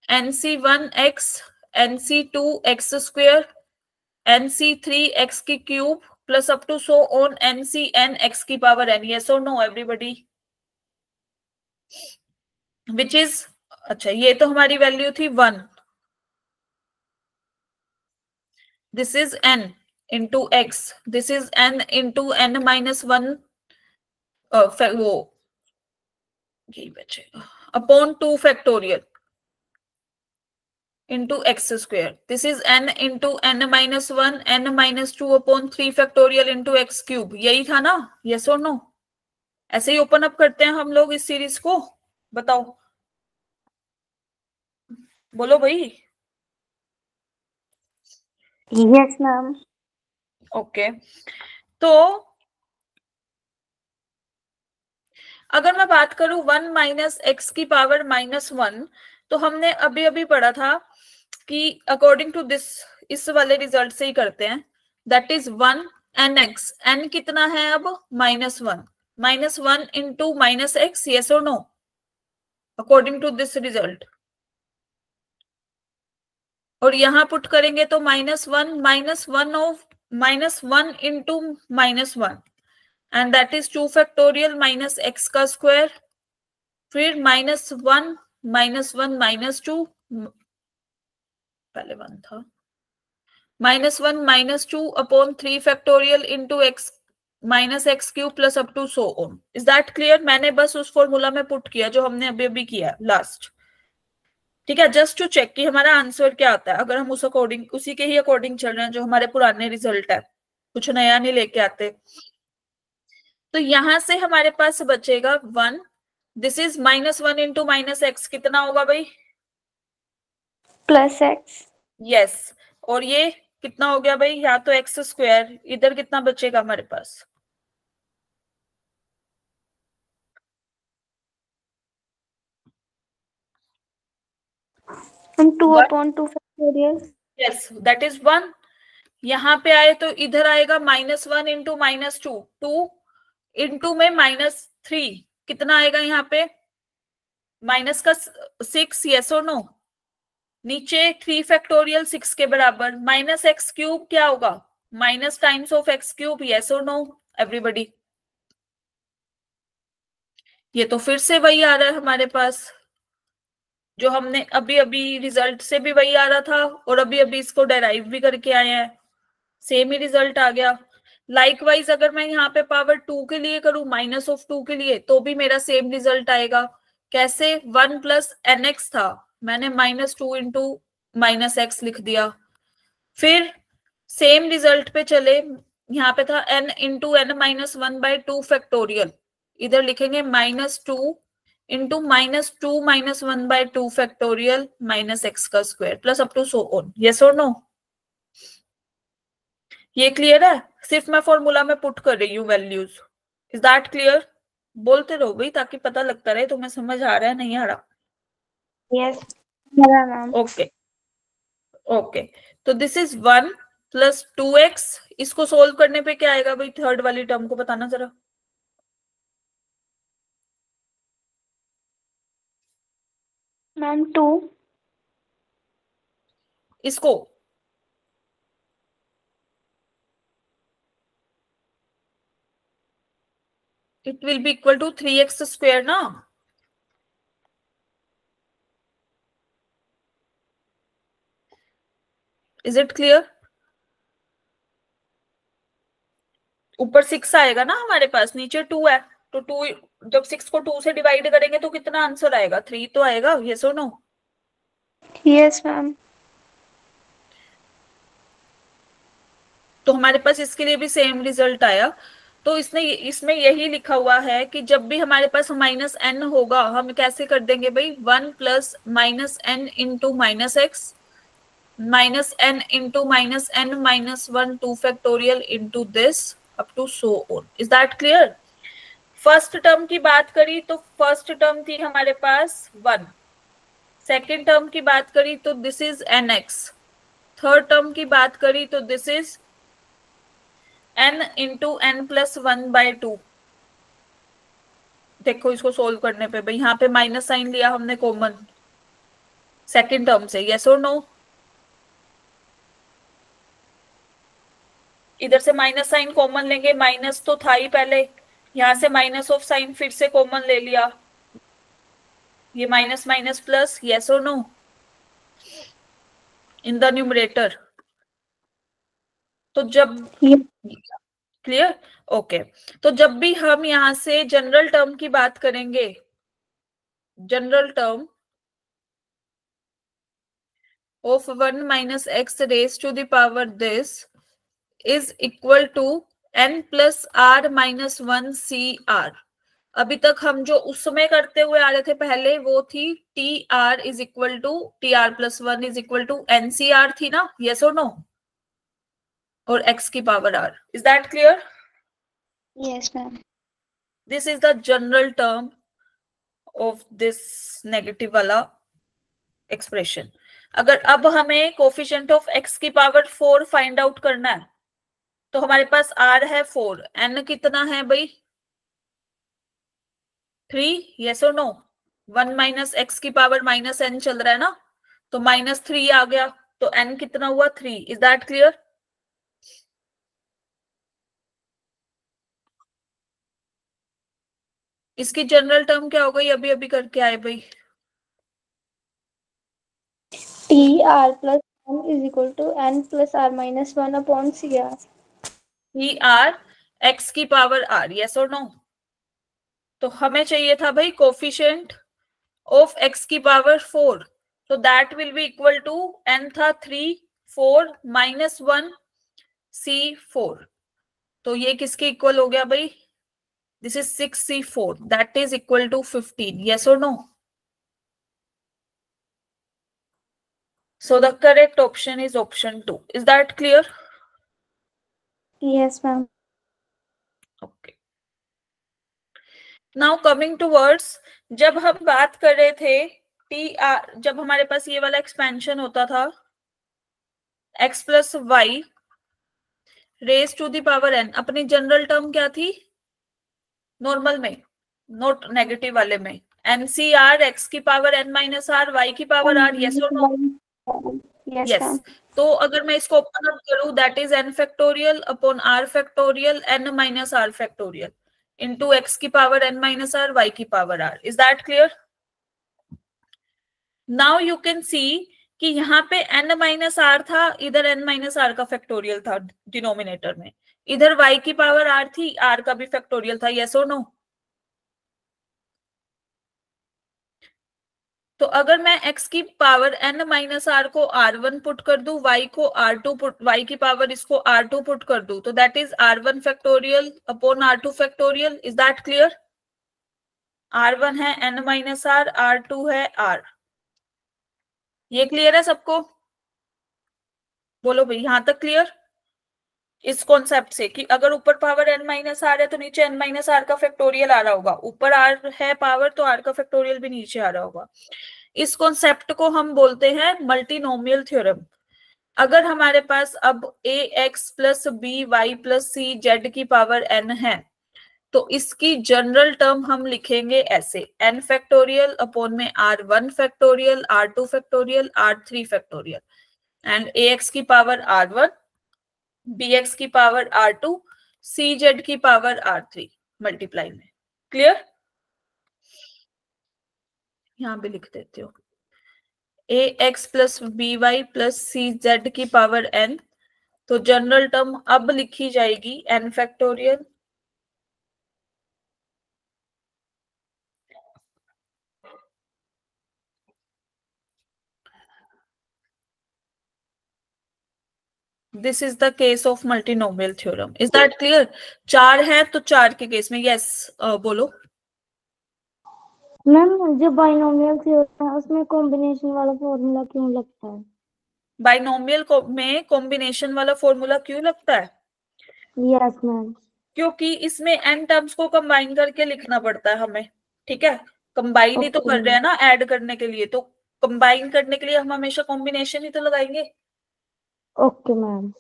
nc1 x, nc2 x square, nc3 x की cube plus up to so on ncn x की पावर n। यस और नो एवरीबॉडी? विच इज, अच्छा ये तो हमारी वैल्यू थी 1, this is n into x, this is n into n minus 1, वो यही बचे upon 2 factorial into x square, this is n into n minus 1 n minus 2 upon 3 factorial into x cube. यही था ना? यस और no? ऐसे ही open up करते हैं हम लोग इस सीरीज को। बताओ, बोलो भाई। Yes, ma'am. ओके, तो अगर मैं बात करूं 1 माइनस एक्स की पावर -1, तो हमने अभी अभी पढ़ा था कि अकॉर्डिंग टू दिस, इस वाले रिजल्ट से ही करते हैं, that is 1 n x. N कितना है अब? -1। -1 इंटू माइनस एक्स, यस और no, according to this result. और यहां पुट करेंगे तो -1 of -1 into -1, and that is 2 factorial minus x का स्क्वायर, फिर -1 -2, पहले 1 था, -1 -2 upon 3 factorial into x minus x cube plus up to so on. Is that clear? मैंने बस उस फॉर्मूला में पुट किया जो हमने अभी अभी किया लास्ट, ठीक है, जस्ट टू चेक कि हमारा आंसर क्या आता है। अगर हम उस अकॉर्डिंग, उसी के ही अकॉर्डिंग चल रहे हैं जो हमारे पुराने रिजल्ट है, कुछ नया नहीं लेके आते, तो यहां से हमारे पास बचेगा 1। This is -1 into minus x, कितना होगा भाई? +x। यस। और ये कितना हो गया भाई? या तो एक्स स्क्वायर, इधर कितना बचेगा हमारे पास? हम 2 One. upon 2 factorial। Yes, that is 1। यहाँ पे आए तो इधर आएगा -1 इंटू -2, 2 इंटू में -3, कितना आएगा यहाँ पे? माइनस का 6, यस और नो? नीचे 3 फैक्टोरियल 6 के बराबर, माइनस एक्स क्यूब क्या होगा? Minus times of x cube, yes और नो एवरीबडी? ये तो फिर से वही आ रहा है हमारे पास जो हमने अभी अभी रिजल्ट से भी वही आ रहा था, और अभी अभी इसको डेराइव भी करके आए हैं, सेम ही रिजल्ट आ गया। लाइकवाइज अगर मैं यहाँ पे पावर 2 के लिए करूं, -2 के लिए, तो भी मेरा सेम रिजल्ट आएगा। कैसे? 1 प्लस एन एक्स था, मैंने -2 इंटू -x लिख दिया। फिर सेम रिजल्ट पे चले, यहाँ पे था n इंटू n -1/2 फैक्टोरियल, इधर लिखेंगे -2 इंटू -2 -1/2 फैक्टोरियल माइनस एक्स का square plus up to so on, yes और नो? ये क्लियर है? सिर्फ मैं फॉर्मूला में पुट कर रही हूँ वैल्यूज। Is that clear? बोलते रहो भाई ताकि पता लगता रहे तुम्हें समझ आ रहा है नहीं आ रहा। Yes ma'am. ओके ओके, तो दिस इज 1 प्लस 2x। इसको सोल्व करने पे क्या आएगा भाई? थर्ड वाली टर्म को बताना जरा। मैम 2। इसको it will be equal to 3x square ना। Is it clear? ऊपर 6 आएगा ना हमारे पास, नीचे 2 है, तो 2 जब 6 को 2 से डिवाइड करेंगे तो कितना आंसर आएगा? 3 तो आएगा, यस और नो? Yes ma'am. तो हमारे पास इसके लिए भी सेम रिजल्ट आया। तो इसमें यही लिखा हुआ है कि जब भी हमारे पास -n होगा, हम कैसे कर देंगे भाई? 1 plus -n into -x -n into -n -1 2 factorial into this up to so on. Is that clear? First term की बात करी तो फर्स्ट टर्म थी हमारे पास 1, सेकेंड टर्म की बात करी तो this is nx, third term की बात करी तो this is n into n plus 1/2। देखो इसको सोल्व करने पे भाई, यहाँ पे माइनस साइन लिया हमने कॉमन सेकेंड टर्म से, यस और नो? इधर से माइनस साइन कॉमन लेंगे, माइनस तो था ही पहले, यहां से माइनस ऑफ साइन फिर से कॉमन ले लिया, ये माइनस माइनस प्लस, यस और नो? In the numerator. तो जब क्लियर? ओके, तो जब भी हम यहां से जनरल टर्म की बात करेंगे, general term of 1 minus x raise to the power this is equal to n plus r minus 1 C r. अभी तक हम जो उसमें करते हुए आ रहे थे पहले, वो थी T R is equal to T R plus 1 is equal to N C R थी ना, यस और नो? और x की power r. Is that clear? Yes, ma'am. This is the general term of this negative वाला expression. अगर अब हमें coefficient of x की पावर 4 फाइंड आउट करना है तो हमारे पास r है 4, n कितना है भाई 3, yes or no? 1 minus x की पावर माइनस n चल रहा है ना, तो -3 आ गया, तो n कितना हुआ 3. Is that clear? इसकी जनरल टर्म क्या हो गई, अभी अभी करके आए भाई? TR plus n is equal to n plus r minus 1 upon CR. TR x की power r, yes or no? तो हमें चाहिए था भाई कोफिशिएंट ऑफ x की पावर 4, तो that will be equal to n था 3, 4 माइनस 1 C4, तो ये किसके इक्वल हो गया भाई? This is 6C4, that is equal to 15, yes or no? So the correct option is option 2. Is that clear? Yes, ma'am. Okay. Now coming towards, जब हम बात कर रहे थे TR, जब हमारे पास ये वाला एक्सपेंशन होता था x plus Y raise to the power n, अपनी जनरल टर्म क्या थी नॉर्मल में, नोट नेगेटिव वाले में? NCR x की power n minus r y की power r, yes or no? Yes, Yes. ma'am. तो अगर मैं इसको ओपन अप करूं, that is n factorial upon r factorial n minus r factorial into x की power n minus r y की power r. Is that clear? Now you can see कि यहाँ पे n माइनस r था, इधर n minus r का factorial था denominator में, इधर y की पावर r थी, r का भी फैक्टोरियल था, yes or no? तो अगर मैं x की पावर n माइनस r को r1 पुट कर दूं, y को r2 पुट, y की पावर इसको r2 पुट कर दूं, तो that is r1 factorial upon r2 factorial. Is that clear? r1 है n माइनस r, r2 है r. ये क्लियर है सबको? बोलो भाई, यहां तक क्लियर? इस कॉन्सेप्ट से कि अगर ऊपर पावर n माइनस r है तो नीचे n माइनस r का फैक्टोरियल आ रहा होगा, ऊपर r है पावर तो r का फैक्टोरियल भी नीचे आ रहा होगा. इस कॉन्सेप्ट को हम बोलते हैं मल्टीनोमियल थ्योरम. अगर हमारे पास अब ax plus b y plus c z की पावर n है, तो इसकी जनरल टर्म हम लिखेंगे ऐसे, n फैक्टोरियल अपॉन में r1 factorial, r2 factorial, r3 factorial, and ax की पावर r1, bx की पावर r2, cz की पावर r3 मल्टीप्लाई में. क्लियर? यहां पे लिख देते हो ax plus b y plus c z की पावर n, तो जनरल टर्म अब लिखी जाएगी n factorial this is the case of multinomial theorem. Is that clear? 4 है तो 4 के केस में यस बोलो. मैम जो बाइनोमियल थ्योरम है उसमें कॉम्बिनेशन वाला फॉर्मूला क्यों लगता है? बाइनोमियल में कॉम्बिनेशन वाला फॉर्मूला क्यों लगता है? Yes ma'am. क्योंकि इसमें n टर्म्स को कंबाइन करके लिखना पड़ता है हमें. ठीक है, कंबाइन ही तो कर रहे हैं ना ऐड करने के लिए, तो कंबाइन करने के लिए हम हमेशा कॉम्बिनेशन ही तो लगाएंगे. Okay ma'am.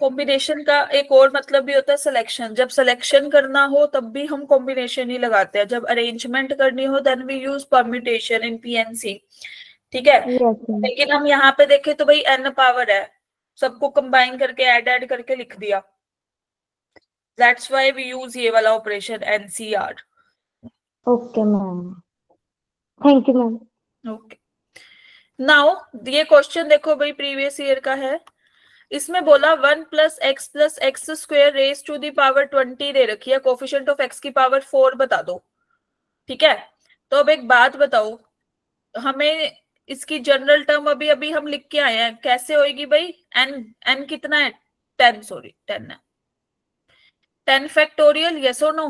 कॉम्बिनेशन का एक और मतलब भी होता है सिलेक्शन. जब सिलेक्शन करना हो तब भी हम कॉम्बिनेशन ही लगाते हैं. जब अरेंजमेंट करनी हो then we use permutation in PNC. ठीक है, लेकिन हम यहाँ पे देखें तो भाई n पावर है, सबको कंबाइन करके ऐड करके लिख दिया. दैट्स व्हाई वी यूज ये वाला operation NCR. Okay ma'am, thank you ma'am. Okay, now ये क्वेश्चन देखो भाई, प्रीवियस ईयर का है. इसमें बोला 1 plus x square raise to the power 20 दे रखी है, कोफिशिएंट ऑफ x की पावर 4 बता दो. ठीक है, तो अब एक बात बताओ, हमें इसकी जनरल टर्म अभी अभी हम लिख के आए हैं, कैसे होगी भाई? n कितना है? 10, सॉरी 10 है. 10 फैक्टोरियल, यस और नो?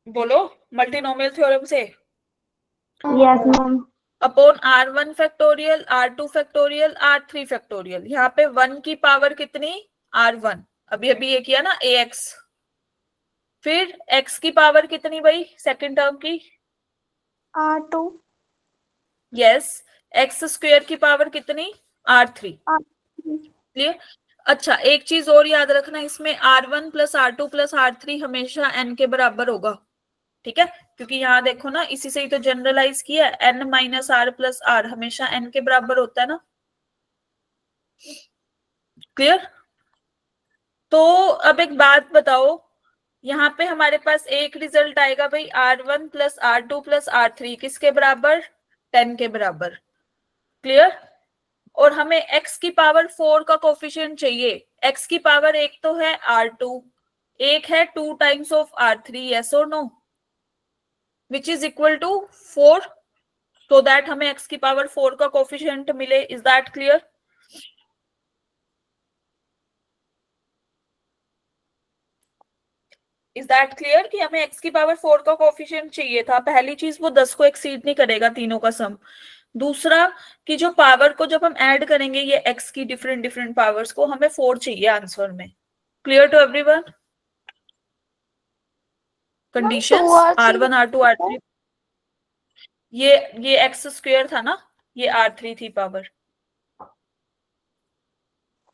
बोलो मल्टीनोमियल थ्योरम से. Yes ma'am. Upon R1 factorial, R2 factorial, R3 factorial. यहाँ पे 1 की पावर कितनी? R1, अभी अभी ये किया ना AX। फिर x की पावर कितनी भाई सेकंड टर्म की? R2 yes. x स्क्वायर की पावर कितनी? R3। क्लियर? अच्छा, एक चीज और याद रखना, इसमें R1 plus R2 plus R3 हमेशा n के बराबर होगा, ठीक है? क्योंकि यहाँ देखो ना, इसी से ही तो जनरलाइज किया, n minus R plus R हमेशा n के बराबर होता है ना। क्लियर? तो अब एक बात बताओ, यहाँ पे हमारे पास एक रिजल्ट आएगा भाई, R1 plus R2 plus R3 किसके बराबर? 10 के बराबर। क्लियर? और हमें x की पावर 4 का कोफिशिएंट चाहिए। x की पावर एक तो है R2, एक है 2 times of R3, yes or no, which is equal to 4, so that हमें x की पावर 4 का कोफिशिएंट मिले। Is that clear? Is that clear कि हमें x की पावर 4 का कोफिशिएंट चाहिए था? पहली चीज, वो 10 को एक्सीड नहीं करेगा तीनों का सम। दूसरा कि जो पावर को जब हम ऐड करेंगे ये x की डिफरेंट डिफरेंट पावर्स को, हमें 4 चाहिए आंसर में। Clear to everyone? Conditions R1 R2 R3, ये x स्क्वायर था ना, ये R3 थी पावर।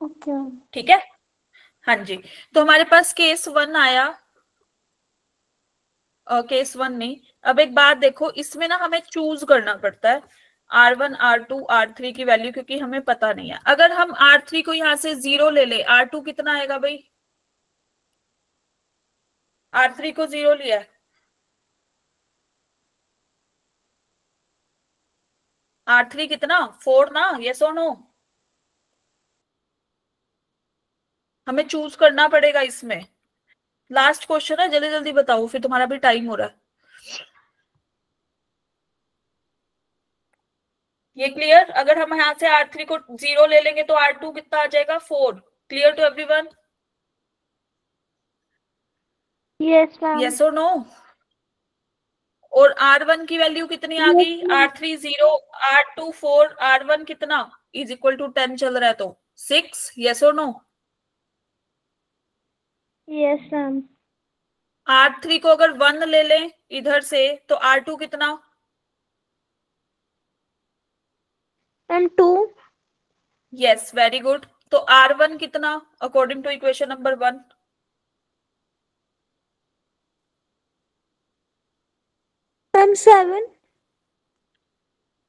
ओके ठीक है? हाँ जी। तो हमारे पास केस 1 आया, केस 1 नहीं। अब एक बात देखो, इसमें ना हमें चूज करना पड़ता है R1 R2 R3 की वैल्यू, क्योंकि हमें पता नहीं है। अगर हम R3 को यहां से 0 ले ले, R2 कितना आएगा भाई? R3 को 0 लिया है, R3 कितना? 4 ना, यस और नो? हमें चूज करना पड़ेगा इसमें। लास्ट क्वेश्चन है, जल्दी जल्दी बताओ, फिर तुम्हारा भी टाइम हो रहा है। ये क्लियर? अगर हम यहाँ से R3 को 0 ले लेंगे तो R2 कितना आ जाएगा? 4। Clear to everyone? Yes ma'am. Yes और नो? और R1 की वैल्यू कितनी आ गई? R3 0, R2 4, R1 कितना? इज इक्वल टू 10 चल रहा है तो 6। यस और नो? Yes ma'am. R3 को अगर 1 ले लें इधर से तो R2 कितना? मैम 2। Yes, very good. तो R1 कितना according to equation number 1? Ma'am 7।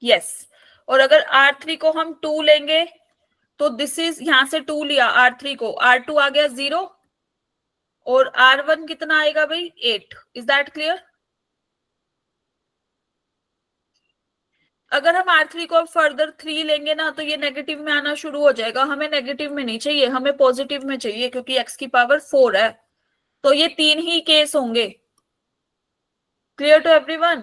Yes. और अगर R3 को हम 2 लेंगे तो दिस इज, यहां से 2 लिया R3 को, R2 आ गया 0, और R1 कितना आएगा भाई? 8। Is that clear? अगर हम R3 को अब फर्दर 3 लेंगे ना तो ये नेगेटिव में आना शुरू हो जाएगा। हमें नेगेटिव में नहीं चाहिए, हमें पॉजिटिव में चाहिए, क्योंकि x की पावर 4 है। तो ये 3 ही केस होंगे। Clear to everyone?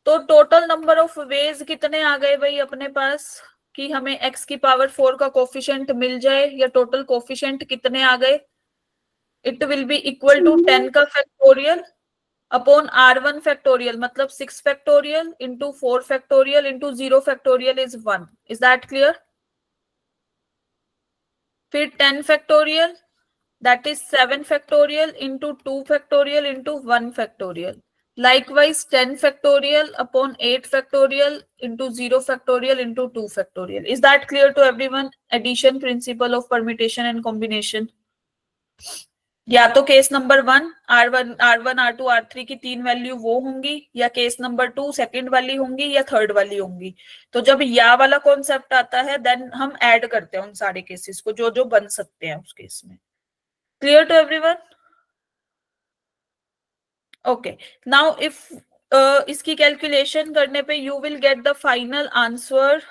तो टोटल नंबर ऑफ वेज कितने आ गए भाई अपने पास कि हमें x की पावर 4 का कोफिशिएंट मिल जाए, या टोटल कोफिशिएंट कितने आ गए? It will be equal to 10 का फैक्टोरियल अपॉन R1 फैक्टोरियल, मतलब 6 factorial into 4 factorial into 0 factorial is 1। Is that clear? फिर 10 factorial, that is 7 factorial into 2 factorial into 1 factorial. Likewise 10 factorial upon 8 factorial into 0 factorial into 2 factorial. Is that clear to everyone? Addition principle of permutation and combination. या तो case number 1 R1 R2 R3 की 3 value वो होंगी, या case number 2 second वाली होंगी, या third वाली होंगी। तो जब या वाला कॉन्सेप्ट आता है देन हम ऐड करते हैं उन सारे केसेस को जो जो बन सकते हैं उस केस में। Clear to everyone? Okay, now if इसकी कैलकुलेशन करने पे you will get the final answer.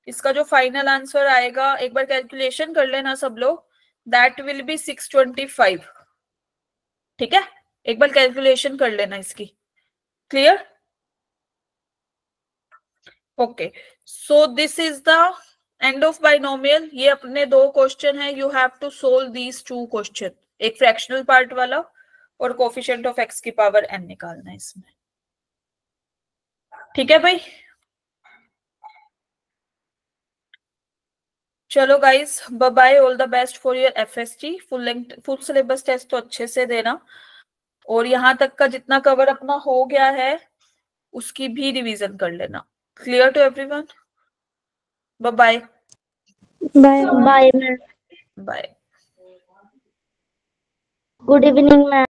इसका जो फाइनल आंसर आएगा, एक बार कैलकुलेशन कर लेना सब लोग, दैट विल बी 625। ठीक है, एक बार कैलकुलेशन कर लेना इसकी। Clear? Okay, so this is the end of binomial. ये अपने 2 क्वेश्चन है, you have to solve these 2 question, एक फ्रैक्शनल पार्ट वाला और कोफिशिएंट ऑफ x की पावर n निकालना है इसमें। ठीक है भाई? चलो guys, bye bye, all the best for your FST. Full syllabus test तो अच्छे से देना, और यहाँ तक का जितना कवर अपना हो गया है उसकी भी रिवीजन कर लेना। Clear to everyone? Bye bye. Bye ma'am. Bye. Good evening ma'am.